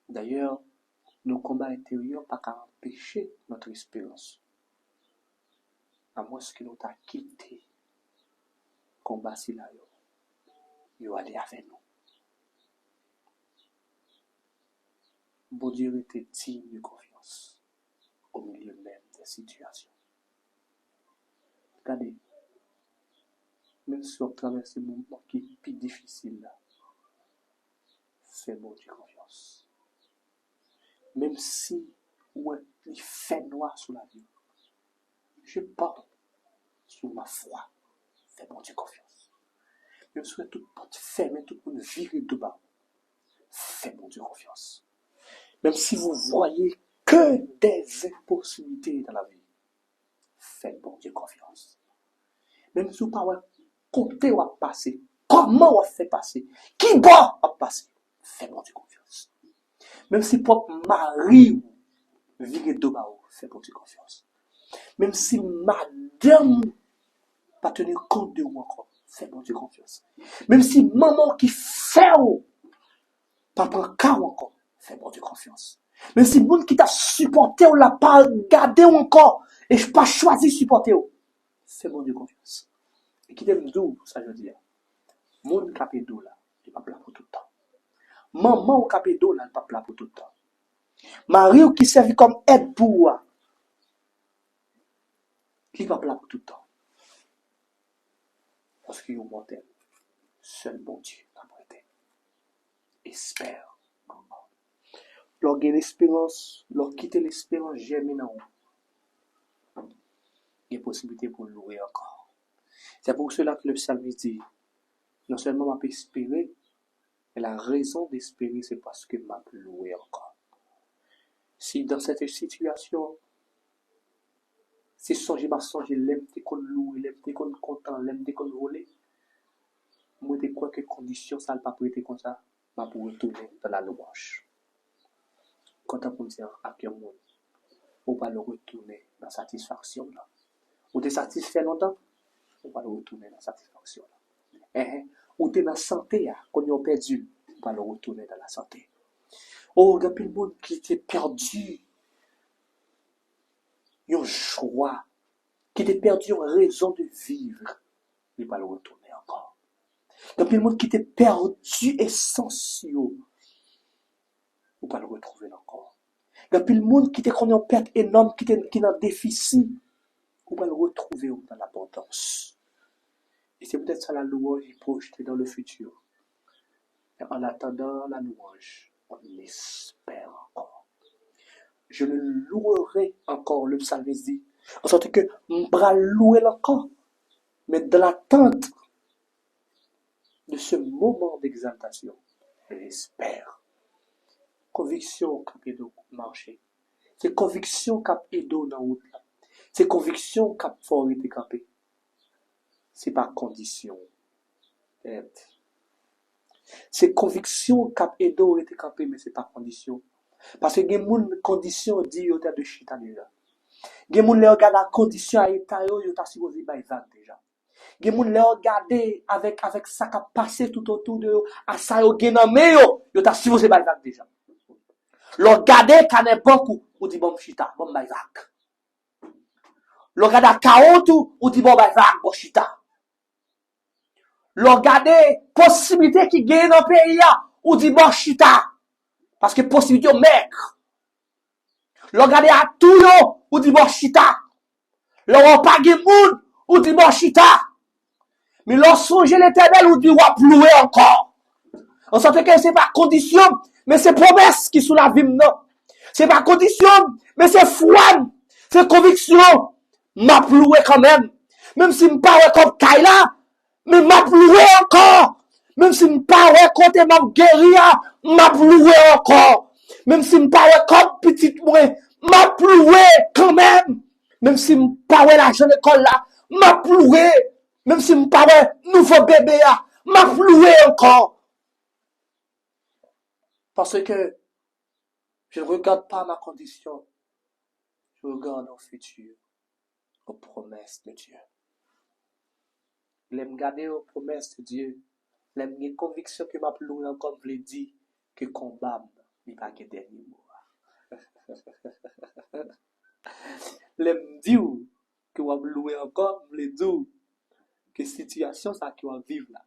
D'ailleurs, nos combats intérieurs pas qu'à empêcher notre espérance. à moins que nous t'a quitté combat si là yo allé avec nous. Bon Dieu était digne de confiance au milieu même des situations. Regardez, même si on traverse un moment qui est plus difficile là, fais bon Dieu confiance. Même si ouais, il fait noir sur la vie, je parle sur ma foi, fais bon Dieu confiance. Je souhaite toute porte fermée, toute une virée de bas, fais bon Dieu confiance. Même si vous voyez que des impossibilités dans la vie, faites bon Dieu confiance. Même si vous ne pouvez pas compter ou passer, comment on fait passer, qui doit passer, faites bon Dieu confiance. Même si votre mari vire de bas, faites bon Dieu confiance. Même si madame pas tenir compte de vous encore, faites bon Dieu confiance. Même si maman qui fait pas prendre cas encore, faites bon Dieu confiance. Même si le monde qui t'a supporté ou l'a pas gardé encore, et je pas choisi supporter, fais bon Dieu confiance. Et qui t'aime d'où, ça je veux dire. Monde capé d'eau là, il pas plat pour tout le temps. Maman ou capé d'eau là, il pas plat pour tout le temps. Marie qui servi comme aide pour vous, il pas plat pour tout le temps. Parce qu'il est mortel. Seul bon Dieu a prêté. Espère encore. Leur gain l'espérance, leur quitter l'espérance, j'aime dans vous. Il y a possibilité pour louer encore. C'est pour cela que le psalmiste dit, non seulement m'a espéré, mais la raison d'espérer, c'est parce que m'a loué encore. Si dans cette situation, si songer m'a songé, l'aime t'es qu'on loue, l'aime t'es qu'on content, l'aime t'es qu'on volé, moi t'es quoi que condition ça n'a pas prêté comme ça, m'a pour retourner dans la louange. Quand on dit à quel monde, on va le retourner dans la satisfaction là. Ou t'es satisfait longtemps, on va le retourner dans la satisfaction là. Ou t'es dans la santé, qu'on y a perdu, on va le retourner dans la santé. Oh, il y a plein de monde qui était perdu. Il y a une joie, qui était perdu une raison de vivre. Il va le retourner encore. Il y a plein de monde qui était perdu essentiel. On va le retrouver encore. Il y a plein de monde qui était qu'on a une perte énorme, qui est dans déficit. On va le retrouver dans l'abondance. Et c'est peut-être ça la louange est projetée dans le futur. Et en attendant la louange, on l'espère encore. Je le louerai encore, le psalmiste dit. En sorte que on va louer encore. Mais dans l'attente de ce moment d'exaltation, j'espère. Conviction qu'a aidé marcher. C'est conviction qu'a aidé dans la route. C'est conviction qu'a fort été campé. C'est pas condition. C'est conviction qu'a aidé été campé, mais c'est pas condition. Parce que les gens condition dit yo de chita déjà. Les gens regarde la condition à état yo ta supposé bay vague déjà. Les gens les regarder avec ça qui a passé tout autour de eux à ça yo gen nan men yo ta supposé bay vague déjà. Lo regarder canet beaucoup ou dit bon chita, bon bay vague. Lo regarder 40 ou dit bon bay vague bon chita. Lo regarder possibilité qui gagne dans pays ou dit bon chita. Parce que possibilité mec. Lo regarder à tout yo ou dit bon chita. Lo pas gen moun ou dit bon chita. Mais lorsque songe l'Éternel ou dit wap louer encore. En sorte que c'est pas condition, mais c'est promesse qui sous la vie non. C'est pas condition, mais c'est foi, c'est conviction. M'a louer quand même. Même si m'pa comme Kaila, mais m'a louer encore. Même si m'pa côté m'a guéri, m'a louer encore. Même si m'pa comme petite moi, m'a louer quand même. Même si m'pa l'argent d'école là, m'a louer. Même si m'pa nouveau bébé là, m'a louer encore. Parce que je ne regarde pas ma condition. Je regarde au futur, aux promesses de Dieu. L'aime garder aux promesses de Dieu. L'aime une conviction que m'a loué encore, je dit que combat n'est pas que dernier mot. L'aime dire que vous louez encore, vous voulez dire que situation ça qui va vivre là,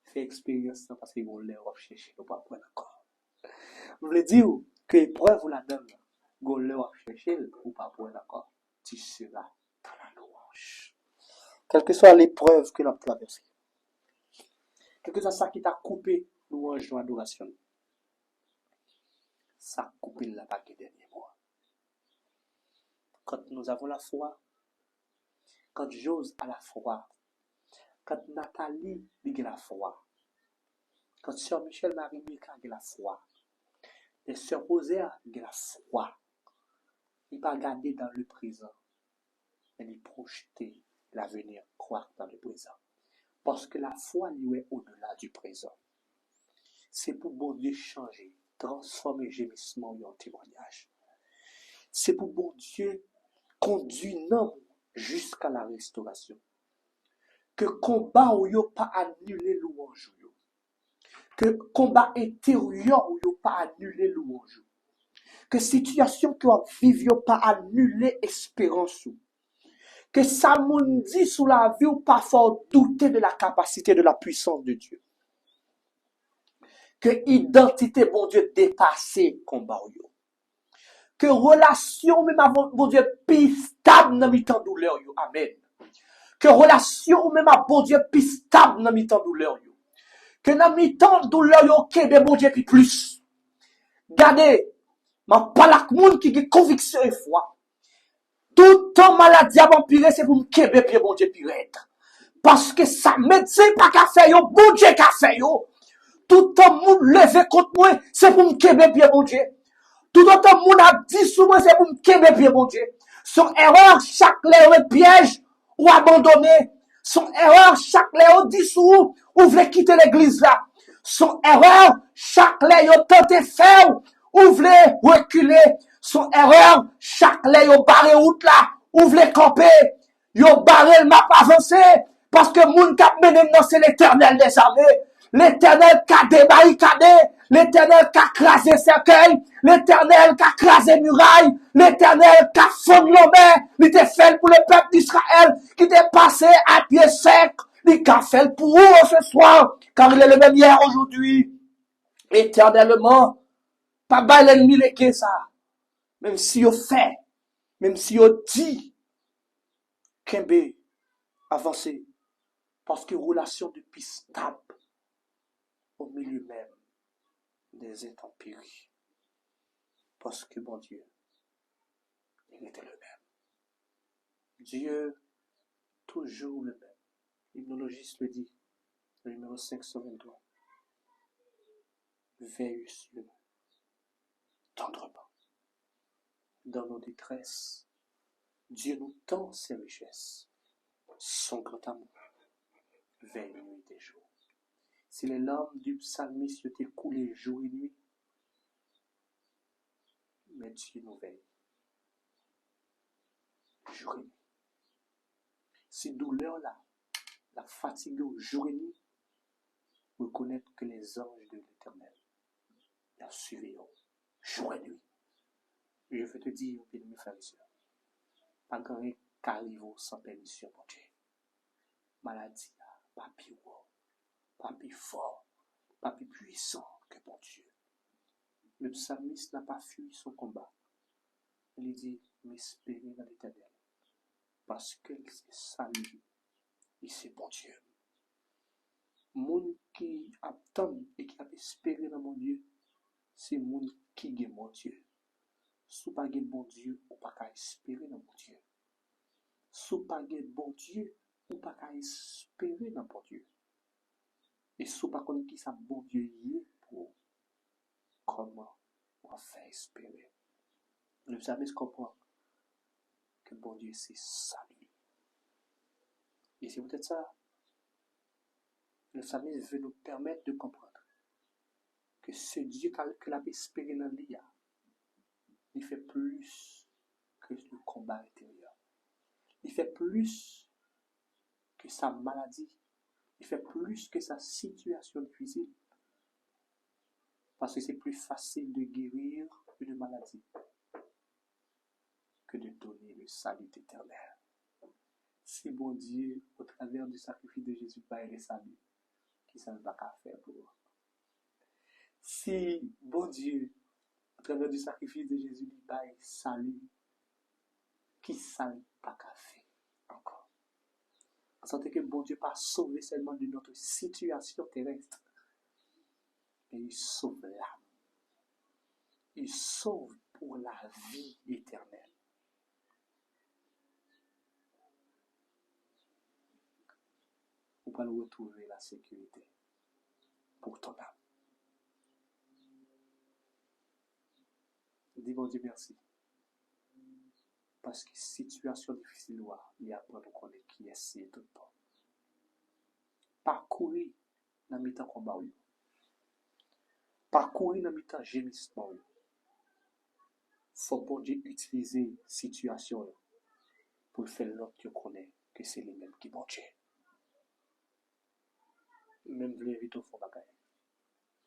fait expérience parce que vous l'air chercher, vous pas prendre encore. Vous voulez dire que épreuve vous la donne, vous l'air chercher, vous pas prendre encore. Tu seras dans la louange. Quelle que soit l'épreuve que l'on traverse, quel que soit ça qui t'a coupé louange ou adoration, ça coupe la bague dernier mois. Quand nous avons la foi, quand Jose a la foi, quand Nathalie a la foi, quand Sœur Michel Marie-Mika a la foi, et Sœur Rosaire a la foi, il va garder dans le présent, et il projeter l'avenir, croire dans le présent. Parce que la foi lui est au-delà du présent. C'est pour bon Dieu changer, transformer gémissement en témoignage. C'est pour bon Dieu conduire l'homme jusqu'à la restauration. Que combat ou yo pas annuler louange yo. Que combat intérieur ou yo pas annuler louange. Que situation que on vive yo pas annuler espérance ou. Que ça moun dit sous la vie ou pas fort douter de la capacité de la puissance de Dieu. Que identité bon Dieu dépassé combat ou yo. Que relation même avec bon Dieu plus stable dans mi-temps douleur yo. Amen. Que relation même avec bon Dieu plus stable dans mi-temps douleur yo. Que dans mi-temps douleur yo kebe bon Dieu plus. Gardez, ma palak moun qui a conviction et foi. Tout temps maladie a empiré, c'est pour me kebe pied bon Dieu pirate. Parce que ça médecin pas qu'à faire yo, bon Dieu qu'à faire yo. Tout temps moun levé contre moi, c'est pour me kebe pied bon Dieu. Tout temps moun a dit sous moi, c'est pour me kebe pied bon Dieu. Son erreur, chaque lèvre piège ou abandonné. Son erreur, chaque lèvre dissous ou voulez quitter l'église là. Son erreur, chaque lèvre tenté faire ou voulez reculer. Son erreur, chaque lèvre barré route là ou voulez camper. Yo barré le map avancé parce que moun kap mené dans c'est l'éternel des armées. L'éternel qui a débarricadé, l'éternel qui a crasé cercueil, l'éternel qui a crasé muraille, l'éternel qui a fondu l'homme, il était fait pour le peuple d'Israël, qui était passé à pied sec, il a fait pour vous ce soir, car il est le même hier aujourd'hui, éternellement, pas bas l'ennemi que ça, même si on fait, même si on dit, Kembe, avancez, parce que relation depuis stable, au milieu même des intempéries. Parce que mon Dieu, il était le même. Dieu, toujours le même. L'hymnologiste le dit, le numéro 523. Veille sur nous, tendrement. Dans nos détresses, Dieu nous tend ses richesses. Son grand amour, veille nuit et jour. Si les larmes du psalmiste étaient coulées jour et nuit, mais Dieu nous veille. Jour et nuit. Ces douleurs-là, la fatigue au jour et nuit, reconnaître que les anges de l'Éternel la surveillent jour et nuit. Et je veux te dire, bien-aimés frères et sœurs, pas grand qui arrive sans permission, mon Dieu. Maladie, pas plus haut, pas plus fort, pas plus puissant que mon Dieu. Le psalmiste n'a pas fui son combat. Il dit, m'espérer dans l'Éternel, parce qu'il s'est salué, et c'est bon Dieu. Moun qui attend et qui a espéré dans mon Dieu, c'est moun qui est mon Dieu. Si pas bon Dieu, ou pas qu'à espérer dans mon Dieu. Si pas bon Dieu, ou pas qu'à espérer dans mon Dieu. Et si pas connaître qui ça bon Dieu y est pour comment on va faire espérer. Le psalmiste comprend que bon Dieu c'est salut. Et c'est peut-être ça. Le psalmiste veut nous permettre de comprendre que ce Dieu que l'on a espéré dans l'IA, il fait plus que le combat intérieur. Il fait plus que sa maladie. Il fait plus que sa situation difficile. Parce que c'est plus facile de guérir une maladie que de donner le salut éternel. Si bon Dieu, au travers du sacrifice de Jésus, pas le salut, qui ça ne va pas faire pour vous? Si bon Dieu, au travers du sacrifice de Jésus, il pas le salut, qui ça ne va pas faire encore? En sorte que bon Dieu pas sauvé seulement de notre situation terrestre, mais il sauve l'âme. Il sauve pour la vie éternelle. Vous pouvez retrouver la sécurité pour ton âme. Dis bon Dieu merci. Parce que situation difficile, il y a pas de connaître qui est si tout le temps. Parcourir dans le temps combat. Parcourir dans le temps gémissement. Faut bon Dieu utiliser situation pour faire l'autre qui connaît que c'est lui-même qui bon Dieu. Même vous l'invitez au fond bagaille.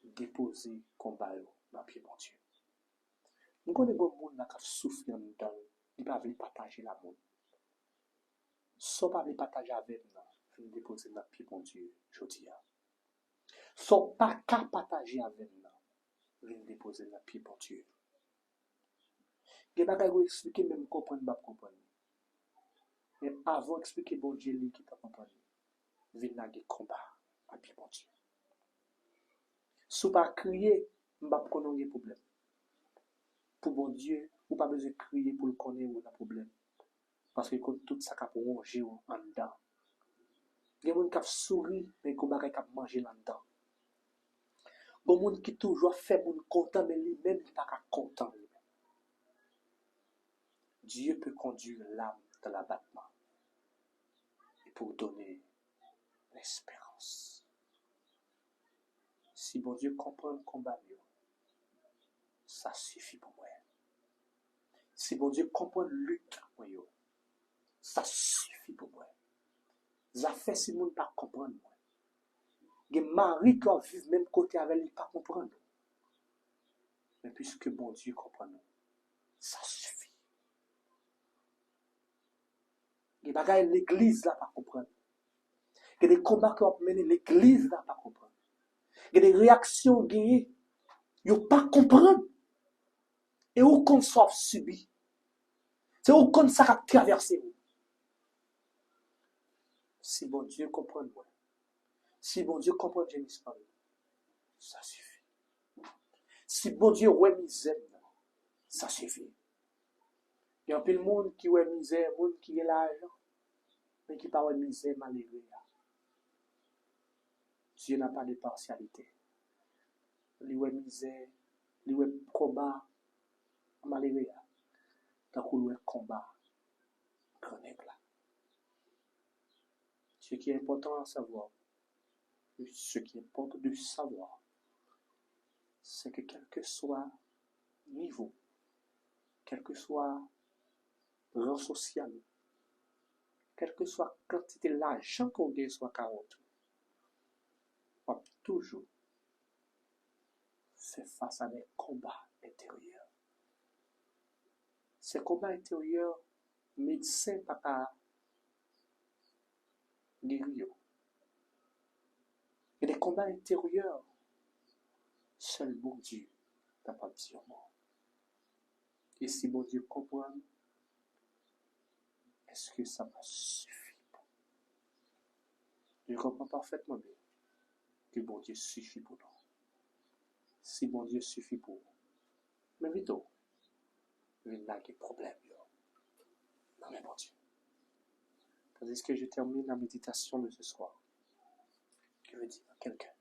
Déposer combat dans pied bon Dieu. Nous connaissons beaucoup de gens qui souffrent dans ils ne peuvent pas partager l'amour. Sans pas partager avec nous, nous déposer dans pied bon Dieu, je dis. Sans pas partager avec nous, nous déposer dans pied bon Dieu. Il y a des choses qui expliquer même comprendre pas comprendre. Mais avant d'expliquer bon Dieu qui t'a compris, venez dans combat à pied bon Dieu. Si vous pas crier, vous pas connaître problème. Pour bon Dieu, vous pas besoin de crier pour le connaître le problème. Parce que tout ça qui a rongé en dedans. Il y a des gens qui sourient, mais qui ont mangé en dedans. Il y a des gens qui toujours fait mon content, mais lui-même n'est pas content. Dieu peut conduire l'âme dans l'abattement et pour donner l'espérance. Si bon Dieu comprend le combat, ça suffit pour moi. Si bon Dieu comprend le lutte, ça suffit pour moi. Ça fait si moun pas comprendre moi. Gen mari qui vivent même côté avec lui pas comprendre. Mais puisque bon Dieu comprend nous, ça suffit. Gen bagay l'église là pas comprendre. Gen des combats qu'on mener l'église là pas comprendre. Gen des réactions gagnées, yo pas comprendre. Et où qu'on soit subi. C'est où qu'on ça a traversé. Si bon Dieu comprend moi. Si bon Dieu comprend James Paul, ça suffit. Si bon Dieu ouais misère, ça suffit. Il y a un peu de monde qui ouais misère, monde qui est l'argent, mais qui pas ouais misère malheureux. Dieu n'a pas de partialité. Il ouais misère, il ouais combat malheureux. Tant qu'il ouais combat chronique là. Ce qui est important à savoir, ce qui est important de savoir, c'est que quel que soit niveau, quel que soit rang social, quelle que soit quantité l'argent qu'on gagne soit 40, on va toujours faire face à des combats intérieurs. Ces combats intérieurs, médecins pas guérir. Et des combats intérieurs, seul bon Dieu n'a pas dit au monde. Et si bon Dieu comprend, est-ce que ça va suffire? Je comprends parfaitement bien que bon Dieu suffit pour nous. Si bon Dieu suffit pour nous, mais vite, il n'a que problème. Non, mais bon Dieu. Tandis que je termine la méditation de ce soir, je veux dire à quelqu'un,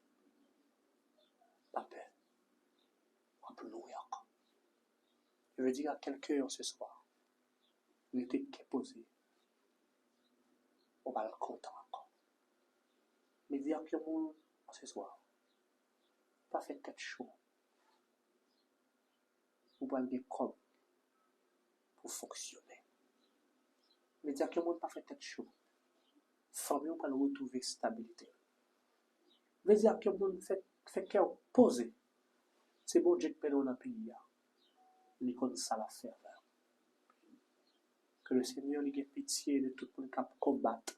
pas peur, on peut nourrir encore. Je veux dire à quelqu'un ce soir, n'était qu'à poser, on va le content encore. Mais dire à quelqu'un ce soir, pas faire quelque chose, ou pas le comme pour fonctionner. Mais dire à quelqu'un pas faire quelque chose, famille, on va retrouver stabilité. Mais dire à quelqu'un fait cœur posé, c'est bon Dieu qui peut dans le pays. Il comme ça la faire. Que le Seigneur ait pitié de tout le monde qui a combattu.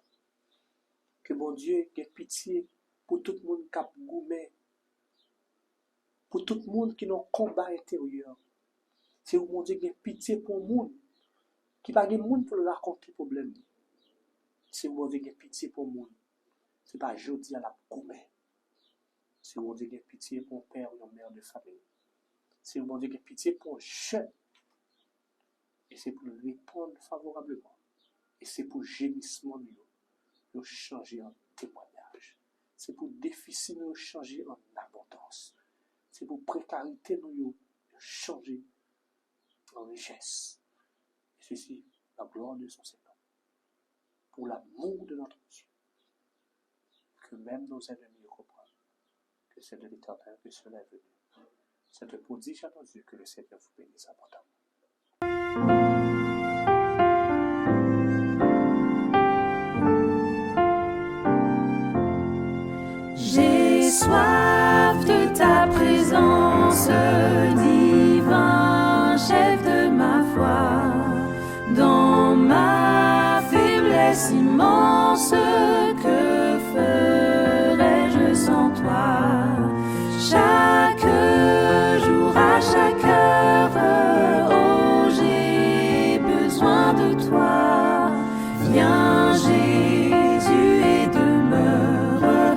Que mon Dieu ait pitié pour tout le monde qui a gourmet. Pour tout le monde qui a un combat intérieur. C'est où mon Dieu ait pitié pour le monde qui n'a pas de monde pour raconter problème. C'est où mon Dieu ait pitié pour le monde. Ce n'est pas jeudi à la gourmet. C'est où mon Dieu ait pitié pour un père ou une mère de famille. C'est où mon Dieu ait pitié pour un jeune. Et c'est pour répondre favorablement. Et c'est pour gémissement nous changer en témoignage. C'est pour déficit nous changer en abondance. C'est pour précarité nous changer en richesse. Et ceci, la gloire de son Seigneur. Pour l'amour de notre Dieu. Que même nos ennemis comprennent que c'est de l'Éternel que cela est venu. C'est un prodige à nos yeux que le Seigneur vous bénisse abondamment. J'ai soif de ta présence, divin chef de ma foi. Dans ma faiblesse immense, que ferais-je sans toi? Chaque jour, à chaque heure, oh, j'ai besoin de toi. Viens, Jésus, et demeure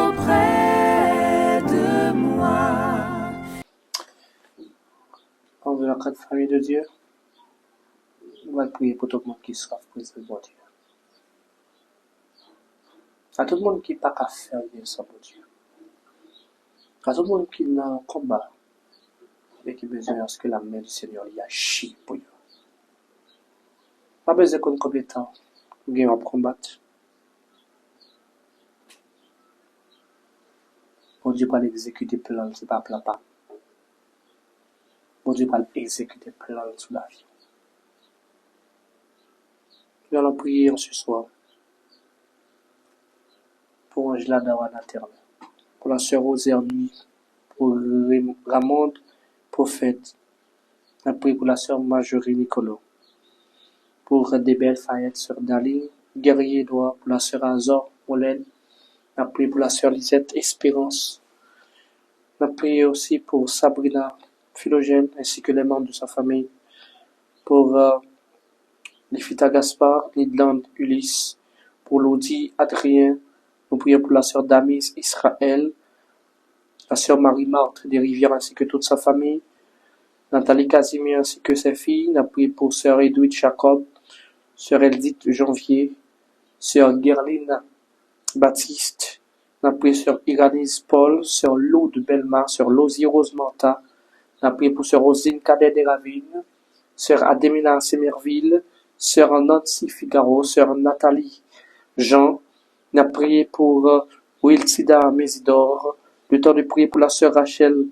auprès de moi. En de la grande famille de Dieu, on va prier pour tout le monde qui sera présent devant Dieu. À tout le monde qui n'a pas qu'à faire bien sans bon Dieu. À tout le monde qui n'a un combat, mais qui a besoin de que la main du Seigneur y agit pour eux. Pas besoin de combien de temps pour gagner un combat. Bon Dieu va exécuter plan, c'est pas plan pas. Bon Dieu va exécuter plan sur la vie. Nous allons prier en ce soir pour Angela Dawana-Terre, pour la sœur Rosaire Nuit, pour Ramonde, prophète. On prie pour la sœur Marjorie Nicolo, pour Débel Fayette, sœur Daline, Guerrier Edouard, pour la sœur Azor Molène. On prie pour la sœur Lisette Espérance. On prie aussi pour Sabrina Philogène ainsi que les membres de sa famille, pour Lifita Gaspard, Nidland Ulysse, pour Lodi Adrien. Nous prions pour la sœur Damis Israël, la sœur Marie-Marthe des Rivières ainsi que toute sa famille, Nathalie Casimir ainsi que ses filles. Nous prions pour sœur Edwidge Jacob, sœur Eldite Janvier, sœur Guerline Baptiste. Nous prions sœur Iranis Paul, sœur Lou de Belmar, sœur Losie Rose Manta. Nous prions pour sœur Rosine Cadet des Ravines, sœur Adémina Semerville, sœur Nancy Figaro, sœur Nathalie Jean. Nous prions pour Wilsida Mésidor. Le temps de prier pour la sœur Rachel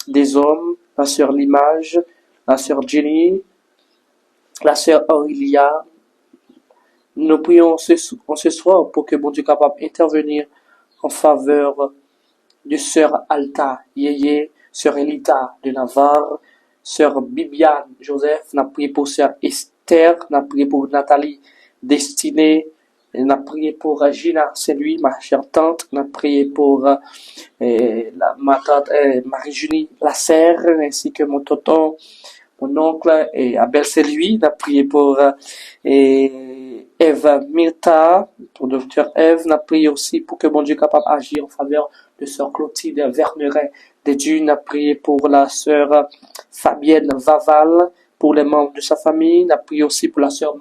Deshommes, la sœur Limage, la sœur Jenny, la sœur Aurélia. Nous prions en ce soir pour que bon Dieu soit capable d'intervenir en faveur de sœur Alta Yeye, sœur Elita de Navarre, sœur Bibiane Joseph. Nous prions pour sœur Esther, nous prions pour Nathalie Destinée. On a prié pour Gina Saint-Louis, ma chère tante. On a prié pour ma tante Marie-Julie Lasserre, ainsi que mon tonton, mon oncle et Abel Saint-Louis. On a prié pour Eve Myrta, pour docteur Eve. On a prié aussi pour que mon Dieu soit capable d'agir en faveur de sœur Clotilde Verneret des Dunes. On a prié pour la sœur Fabienne Vaval, pour les membres de sa famille. On a prié aussi pour la sœur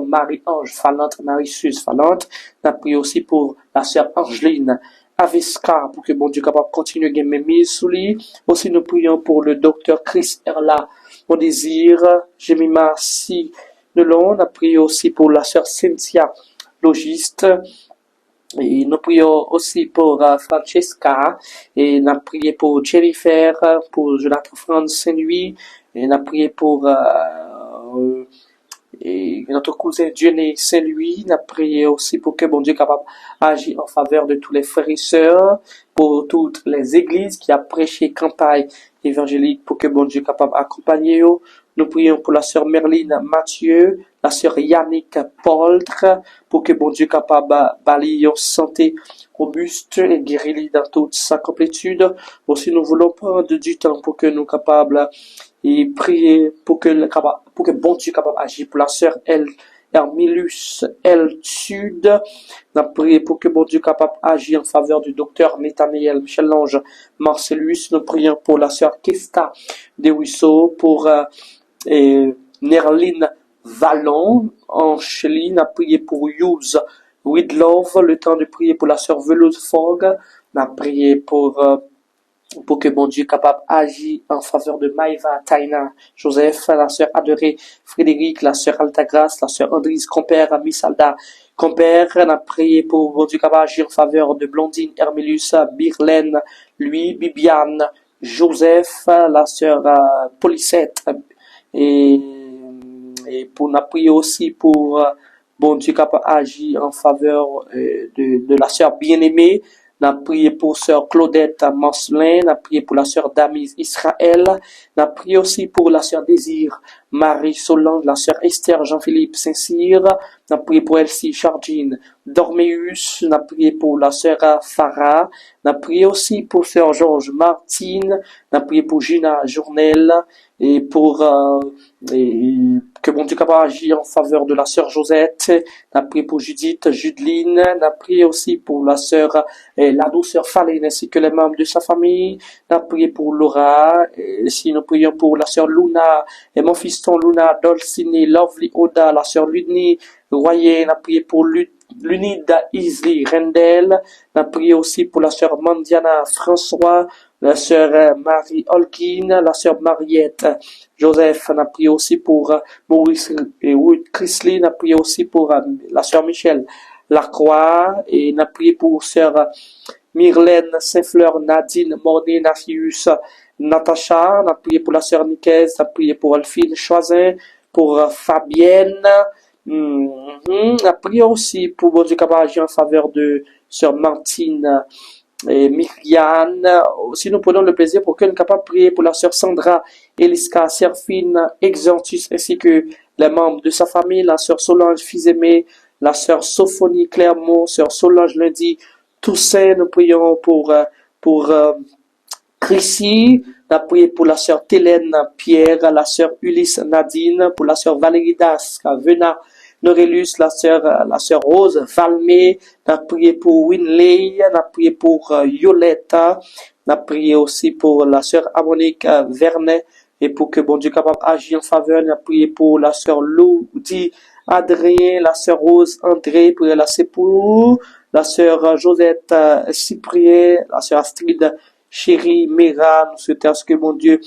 Marie-Ange Falante, Marie-Suze Falante. On a prié aussi pour la sœur Angeline Avisca, pour que bon Dieu capable de continuer à gagner mise sous lui. Aussi, nous prions pour le docteur Chris Erla, mon désir, Jemima Si Nelon. On a prié aussi pour la sœur Cynthia Logiste. Et nous prions aussi pour Francesca, et on a prié pour Jennifer, pour Jonathan Franz Saint-Louis, et on a prié pour et notre cousin Jenny Saint-Louis. On a prié aussi pour que bon Dieu soit capable d'agir en faveur de tous les frères et sœurs, pour toutes les églises qui a prêché campagne évangélique, pour que bon Dieu soit capable d'accompagner eux. Nous prions pour la sœur Merline Mathieu, la sœur Yannick Poltre, pour que bon Dieu capable balayer en santé robuste et guérir dans toute sa complétude. Aussi, nous voulons prendre du temps pour que nous capables et prier pour que bon Dieu capable agir pour la sœur Hermilus L. Sud. Nous prions pour que bon Dieu capable agir en faveur du docteur Nathaniel Michel-Lange Marcellus. Nous prions pour la sœur Kesta de Ruisseau, pour Nerline Vallon en Chili. Nous prions pour Hughes Widlove, le temps de prier pour la sœur Velouz Fogg. Nous prions pour que bon Dieu capable agir en faveur de Maïva, Taina, Joseph, la sœur adorée Frédéric, la sœur Altagrace, la sœur Andrise Compère, Missalda Compère. On a prié pour bon Dieu capable agir en faveur de Blondine, Hermélus, Birlène, lui, Bibiane, Joseph, la sœur Policette, et pour on a prié aussi pour bon Dieu capable agir en faveur de la sœur bien-aimée. On a prié pour sœur Claudette Marcelin, on a prié pour la sœur Damise Israël, on a prié aussi pour la sœur Désir Marie Solange, la sœur Esther Jean-Philippe Saint-Cyr, on a prié pour Elsie Chardine Dorméus, on a prié pour la sœur Farah, on a prié aussi pour sœur Georges Martine, on a prié pour Gina Journel, et pour que bon Dieu capable agir en faveur de la sœur Josette. On a prié pour Judith, Judeline. On a prié aussi pour la sœur, la douceur Falène, ainsi que les membres de sa famille. On a prié pour Laura. Et si nous prions pour la sœur Luna et mon fiston Luna, Dolcine, Lovely Oda, la sœur Ludni Royer. On a prié pour Lunida Isli Rendel. On a prié aussi pour la sœur Mandiana François, la sœur Marie Holkin, la sœur Mariette Joseph. On a prié aussi pour Maurice et Wood Chrisley. On a prié aussi pour la sœur Michel Lacroix, et on a prié pour sœur Myrlène Saint-Fleur, Nadine Mornay, Nafius Natacha. On a prié pour la sœur Nicaise. On a prié pour Alphine Choisin, pour Fabienne. On a prié aussi pour bon Dieu capable agir en faveur de sœur Martine et Myriane. Aussi, nous prenons le plaisir pour que nous capables de prier pour la sœur Sandra, Eliska, Serphine, Exantus, ainsi que les membres de sa famille, la sœur Solange Fils-Aimé, la sœur Sophonie Clermont, sœur Solange Lundi, Toussaint. Nous prions pour Chrissy. On a prié pour la sœur Télène Pierre, la sœur Ulysse Nadine, pour la sœur Valérie Das, Vena Norelus, la sœur Rose Valmé. On a prié pour Winley, on a prié pour Yoletta, on a prié aussi pour la sœur Amonique Vernet, et pour que bon Dieu capable agir en faveur. On a prié pour la sœur Loudi Adrien, la sœur Rose André, pour la Sépou, la sœur Josette Cyprien, la sœur Astrid Chérie Mera. Nous souhaitons que mon Dieu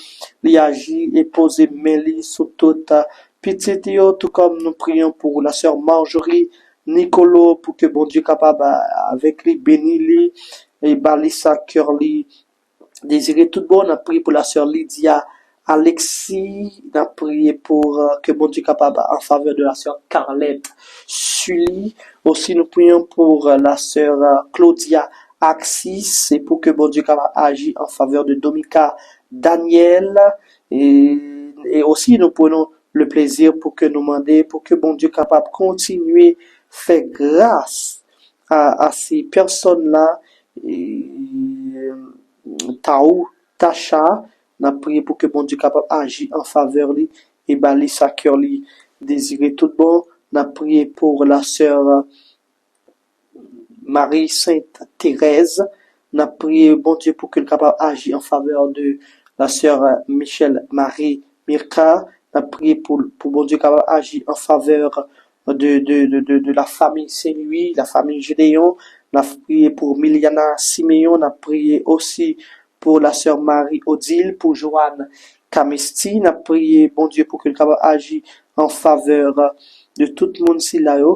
l'y agit et pose Mélie sous toute petite yo, tout comme nous prions pour la sœur Marjorie Nicolo, pour que bon Dieu capable avec lui bénir lui et balissa cœur lui désirer tout bon. On a prié pour la sœur Lydia Alexis. On a prié pour que bon Dieu capable en faveur de la sœur Carlette Sully. Aussi nous prions pour la sœur Claudia Axis, et pour que bon Dieu capable agir en faveur de Domica Daniel, et aussi nous prenons le plaisir pour que nous demander pour que bon Dieu capable continuer faire grâce à ces personnes-là. Taou, Tacha, on a prié pour que bon Dieu capable agir en faveur lui et bali sa cœur lui désirer tout bon. On a prié pour la sœur Marie Sainte Thérèse. On a prié bon Dieu pour qu'elle capable agir en faveur de la sœur Michel Marie Mirka. On a prié pour bon Dieu capable agir en faveur de la famille Saint-Louis, la famille Gédéon. On a prié pour Miliana Siméon. On a prié aussi pour la sœur Marie Odile, pour Joanne Camesti. On a prié bon Dieu pour qu'elle capable agir en faveur de tout le monde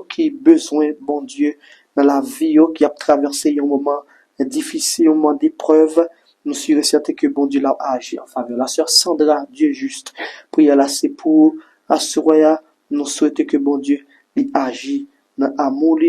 qui a besoin bon Dieu dans la vie, qui a traversé un moment difficile, un moment d'épreuve. Nous sommes certains que bon Dieu l'a agi en faveur. La sœur Sandra, Dieu juste, priez là, c'est pour assurer, nous souhaitons que bon Dieu l'ait agi dans l'amour,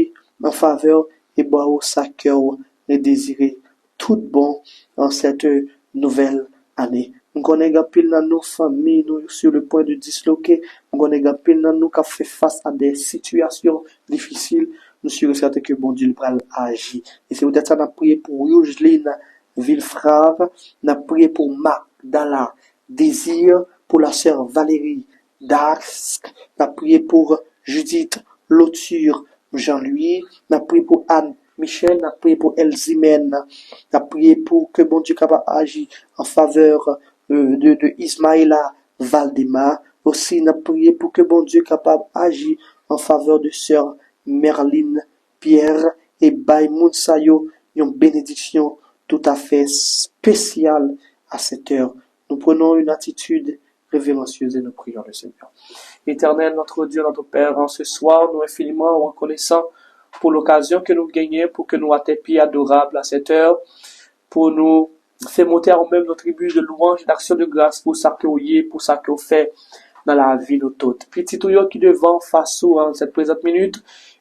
en faveur, et boire sa cœur et désirer tout bon dans cette nouvelle année. Nous connaissons pile dans nos familles, nous sur le point de disloquer. Nous connaissons pile dans nous qui fait face à des situations difficiles. Nous sommes certains que bon Dieu va agir. Et c'est peut-être ça, nous avons prié pour Yogeline Villefrave, nous avons prié pour Magdala Désir, pour la sœur Valérie Dax, nous avons prié pour Judith Loture Jean-Louis, nous avons prié pour Anne Michel, nous avons prié pour Elzimène, nous avons prié pour que bon Dieu capable agir en faveur de Ismaïla Valdemar. Aussi, nous avons prié pour que bon Dieu capable agir en faveur de sœur Merline Pierre et Baïmoun Sayo, une bénédiction tout à fait spéciale à cette heure. Nous prenons une attitude révérencieuse et nous prions le Seigneur. Éternel, notre Dieu, notre Père, en ce soir, nous infiniment reconnaissants pour l'occasion que nous gagnons, pour que nous à tes pieds adorables à cette heure, pour nous faire monter en même nos tribus de louange et d'action de grâce pour ça que vous y, pour ça que vous faites dans la vie de toutes. Petit tout qui devant face en cette présente minute,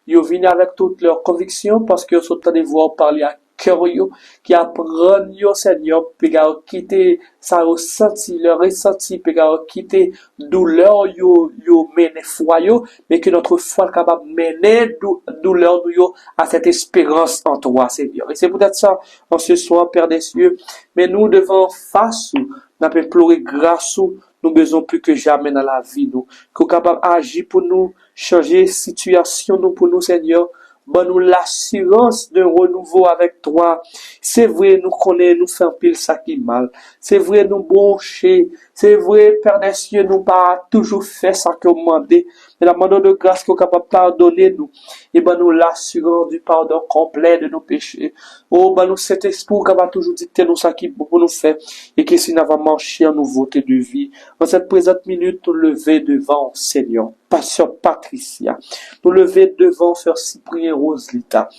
ils viennent avec toutes leurs convictions parce que sont en train de voir parler à cœur yo, qui apprennent yo Seigneur, puis quitter ça ressenti, leur ressenti, puis quitter douleur yo mener foi yo, mais que notre foi est capable de mener douleur yo à cette espérance en toi Seigneur. Et c'est peut-être ça en ce soir Père des cieux, mais nous devons face nous avons imploré grâce nous besoin plus que jamais dans la vie nous, qu'on capable d'agir pour nous, changer situation nous pour nous Seigneur. Bon, nous l'assurance d'un renouveau avec toi. C'est vrai, nous connaissons, nous faisons pile ça qui mal. C'est vrai, nous broncher. C'est vrai, Père des cieux, nous pas toujours fait ça que vous demandez. Mais la demande de grâce qu'on est capable de pardonner nous. Et ben, nous l'assurance du pardon complet de nos péchés. Oh, ben, nous cet esprit qui va toujours dicter nous ça qui pour nous faire. Et que si nous avons marché en nouveauté de vie. En cette présente minute, nous lever devant Seigneur. Pasteur Patricia. Nous lever devant Sœur Cyprien Roselita.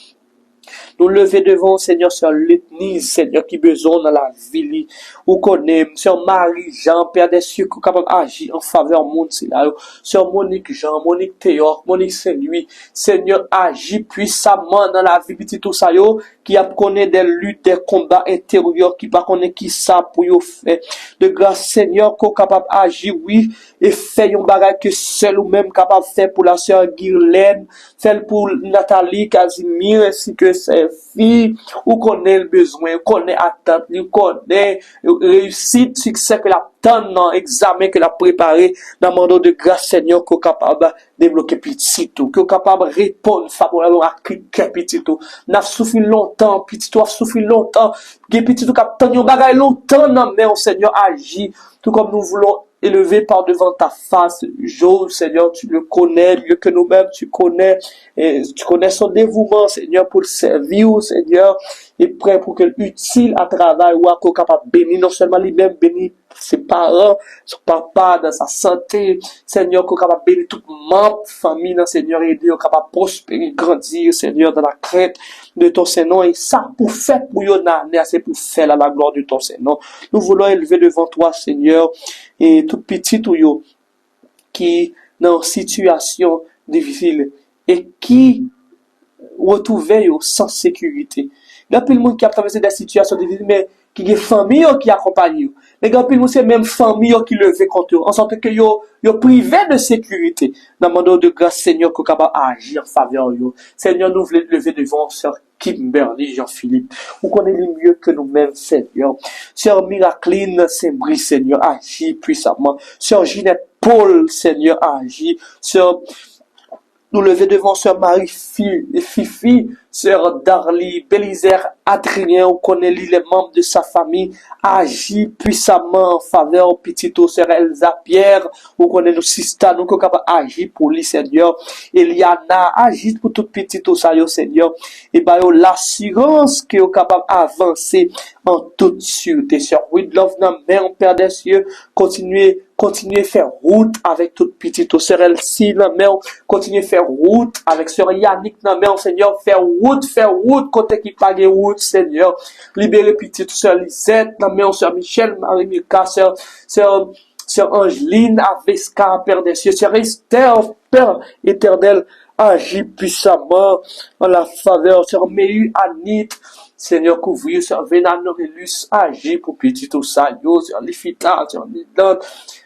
Nous lever devant Seigneur sur l'ethnie, Seigneur, qui besoin dans la ville. Ou connaît, Sœur Marie-Jean, Père des cieux, qui est capable d'agir en faveur du monde, Sœur Monique Jean, Monique Théor, Monique Saint-Louis, Seigneur, agit puissamment dans la vie, petit tout ça, qui a connu des luttes, des combats intérieurs, qui pas connaît qui ça pour y faire. De grâce, Seigneur, qui est capable d'agir, oui, et fait un bagage que seul ou même capable de faire pour la sœur Guirlaine, celle pour Nathalie Casimir, ainsi que ses filles, ou connaît le besoin, ou connaît attente, ou connaît réussite, succès que la tente dans examen que la préparé, dans le mandat de grâce, Seigneur, qu'on est capable de débloquer petit tout, qu'on est capable de répondre favorablement à petit tout. N'a souffert longtemps, petit tout a souffert longtemps, petit tout a tenu un bagage longtemps, non, mais Seigneur agit, tout comme nous voulons élevé par devant ta face, Job, Seigneur, tu le connais, mieux que nous-mêmes, tu connais son dévouement, Seigneur, pour le servir, Seigneur, et prêt pour que utile à travail, ou à capable de bénir, non seulement lui-même, bénir ses parents, son papa, dans sa santé, Seigneur, qu'on capable de bénir toute membre, famille, dans Seigneur, et Dieu, capable de prospérer, grandir, Seigneur, dans la crainte de ton Seigneur, et ça, pour faire, pour y en c'est pour faire la gloire de ton Seigneur. Nous voulons élever devant toi, Seigneur, et tout petit ou yo, qui, dans une situation difficile, et qui, retrouvé yo, sans sécurité. Il y a plein de monde qui a traversé des situations difficiles, mais qui a des familles qui accompagnent. Mais il y a plein de monde, c'est même famille qui levait contre eux, en sorte que yo privé de sécurité. Dans le monde de grâce, Seigneur, qu'on est capable d'agir en faveur yo. Seigneur, nous voulons lever devant Sœur Kimberly Jean-Philippe. Vous connaissez mieux que nous-mêmes, Seigneur. Sœur Miracline Saint-Brice, Seigneur, agis puissamment. Sœur Ginette Paul, Seigneur, agis. Sœur, nous lever devant Sœur Marie Fifi, Sœur Darly, Bélisaire, Adrien, on connaît les membres de sa famille, agit puissamment en faveur petito Sœur Elsa Pierre, on connaît nos sisters, nous sommes capables d'agir pour lui, Seigneur. Eliana, agit pour tout petito ça, Seigneur. Et bah, l'assurance que est capable d'avancer en toute sûreté. Sœur Widlove, Mère, Père des cieux, continuez à faire route avec toute petite Sœur Elsie, Mère, continuez à faire route avec Sœur Yannick, Mère, Seigneur, faire route, côté qui pague route, Seigneur. Libérez petite Sœur Lisette, Mère, Sœur Michel, Marie-Mika, Sœur Angeline, Aveska, Père des cieux, Sœur Esther, Père éternel, agis puissamment en la faveur, Sœur Méhu, Anit, Seigneur, couvrir sur Vénanorelus, agir pour petit tout ça, sur l'Ifita, sur l'Idon,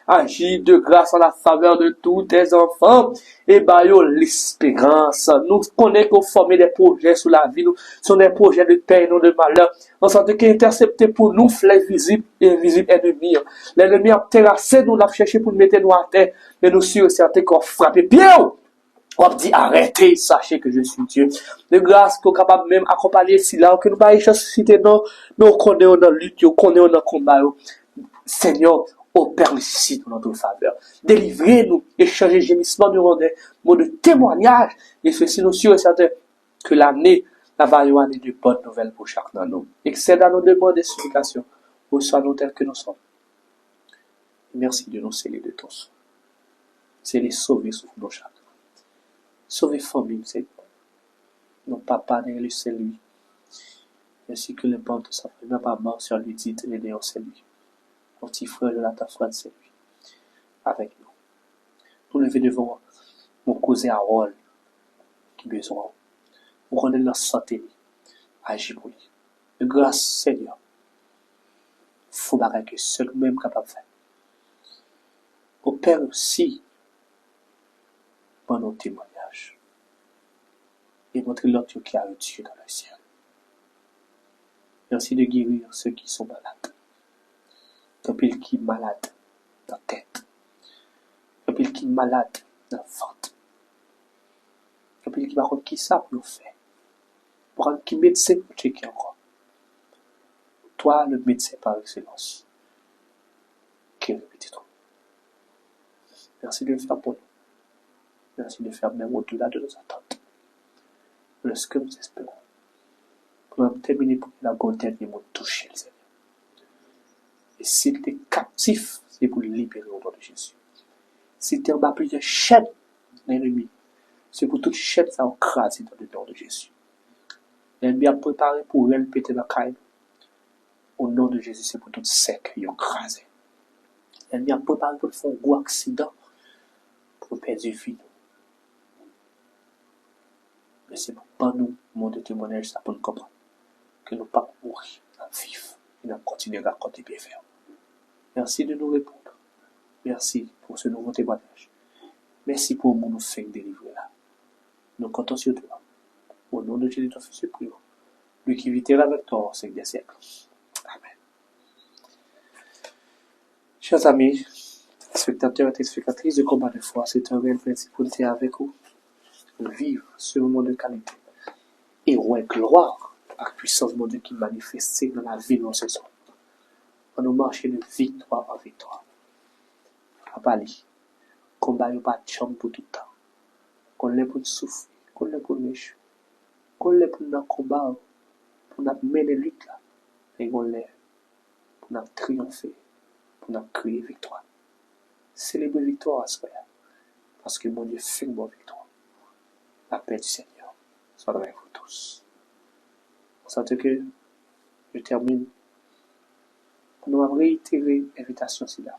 agir de grâce à la faveur de tous tes enfants, et yo l'espérance. Nous connaissons qu'on forme des projets sur la vie, nous sont des projets de paix et non de malheur, en sorte qu'intercepter pour nous, les visibles et invisibles ennemis. L'ennemi a terrassé, nous l'a cherché pour nous mettre nous à terre, mais nous sommes certains qu'on frappe bien. On dit arrêtez, sachez que je suis Dieu. De grâce qu'on est capable même d'accompagner si là, que nous pas ressusciter, non, nous connaissons dans la lutte, nous connaissons dans le combat. Seigneur, opère le signe dans notre faveur. Délivrez-nous et changez gémissement de mots de témoignage. Et ceci nous sûr et certain que l'année, la va y année de bonnes nouvelles pour chacun de nous. Excède à nos demandes et supplications. Reçois-nous tels que nous sommes. Merci de nous sceller de tous. C'est les sauver sous nos chacun. Sauver famille, c'est non papa n'est lui, c'est lui. Ainsi que les bandes de sa famille, pas mort sur lui dit, et néant, c'est lui. Mon petit frère de la ta frère, c'est lui. Avec nous. Nous lever devant mon cousin Harold, qui besoin. Nous connaissons la santé, agir pour lui. De grâce, Seigneur. Faut barrer que seul même capable de faire. Au Père aussi, pour nos témoignages. Et montrer l'autre qui a eu Dieu dans le ciel. Merci de guérir ceux qui sont malades. Comme qui est malade dans la tête. Comme qui est malade dans le ventre. Comme qui va qui ça pour nous faire. Pour un qui médecin pour checker encore. Toi, le médecin par excellence. Qui est le petit trou. Merci de le faire pour nous. Merci de le faire même au-delà de nos attentes. Pour ce que nous espérons. Pour en terminer pour que la bonne dernier mot touche le Seigneur. Et s'il est captif, c'est pour le libérer au nom de Jésus. Si tu es en bas plusieurs chaînes d'ennemis, c'est pour toute chaîne ça écraser dans le nom de Jésus. L'ennemi a préparé pour elle péter la caille. Au nom de Jésus, c'est pour toute sec qui ont écrasé. L'ennemi a préparé pour faire un gros accident pour perdre vie. Mais c'est pour pas nous, mon de témoignage, ça pour nous comprendre que nous ne pas mourir, nous vivre et nous continuer à raconter bien faire. Merci de nous répondre. Merci pour ce nouveau témoignage. Merci pour nous faire délivrer là. Nous comptons sur toi. Au nom de Jésus, ton Fils, prions. Lui qui vit avec toi au siècle des siècles. Amen. Chers amis, spectateurs et téléspectatrices de Combat de foi, c'est un réel plaisir pour être avec vous. Vivre ce moment de qualité et ouais gloire à la puissance de Dieu qui manifeste dans la vie de nos saisons. On nous marche de victoire en victoire. À Bali, combat n'est pas de chambre pour tout le temps. Qu'on l'ait pour souffrir, qu'on l'ait pour méchant, qu'on l'ait pour nous combat, pour nous mener lutte là, et qu'on l'ait pour nous triompher, pour nous crier victoire. Célébrer victoire à ce moment, parce que mon Dieu fait une bonne victoire. La paix du Seigneur soit avec vous tous. En sorte que je termine pour nous réitérer l'invitation là,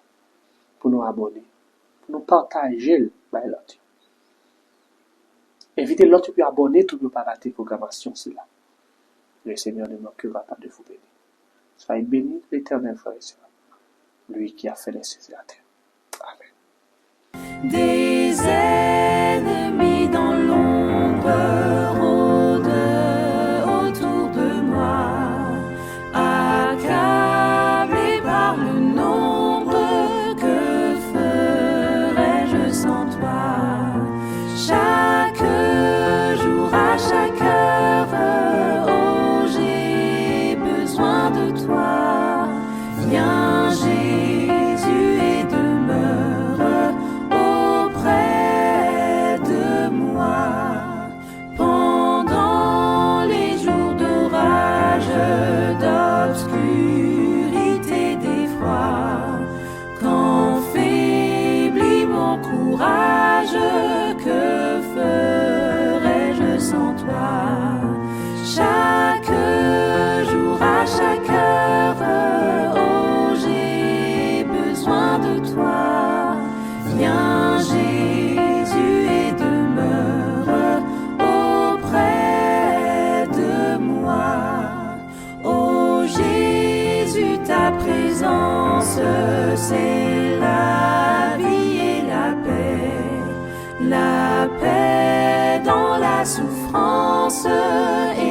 pour nous abonner, pour nous partager l'autre. Invitez l'autre pour abonner, tout ne pas rater la programmation là. Le Seigneur ne manquera pas de vous bénir. Soyez bénis l'Éternel, frère et sœur, lui qui a fait les cieux et la terre. Amen. Des ennemis dans l'ombre rôdent autour de moi, accablé par le nombre, que ferais-je sans toi? Chaque jour, à chaque heure, oh, j'ai besoin de toi. Viens, Jésus, et demeure auprès de moi. Pendant les jours d'orage, d'obscurité, d'effroi, quand faiblit mon courage, que ferais-je sans toi? Chaque jour, à chaque heure, c'est la vie et la paix dans la souffrance et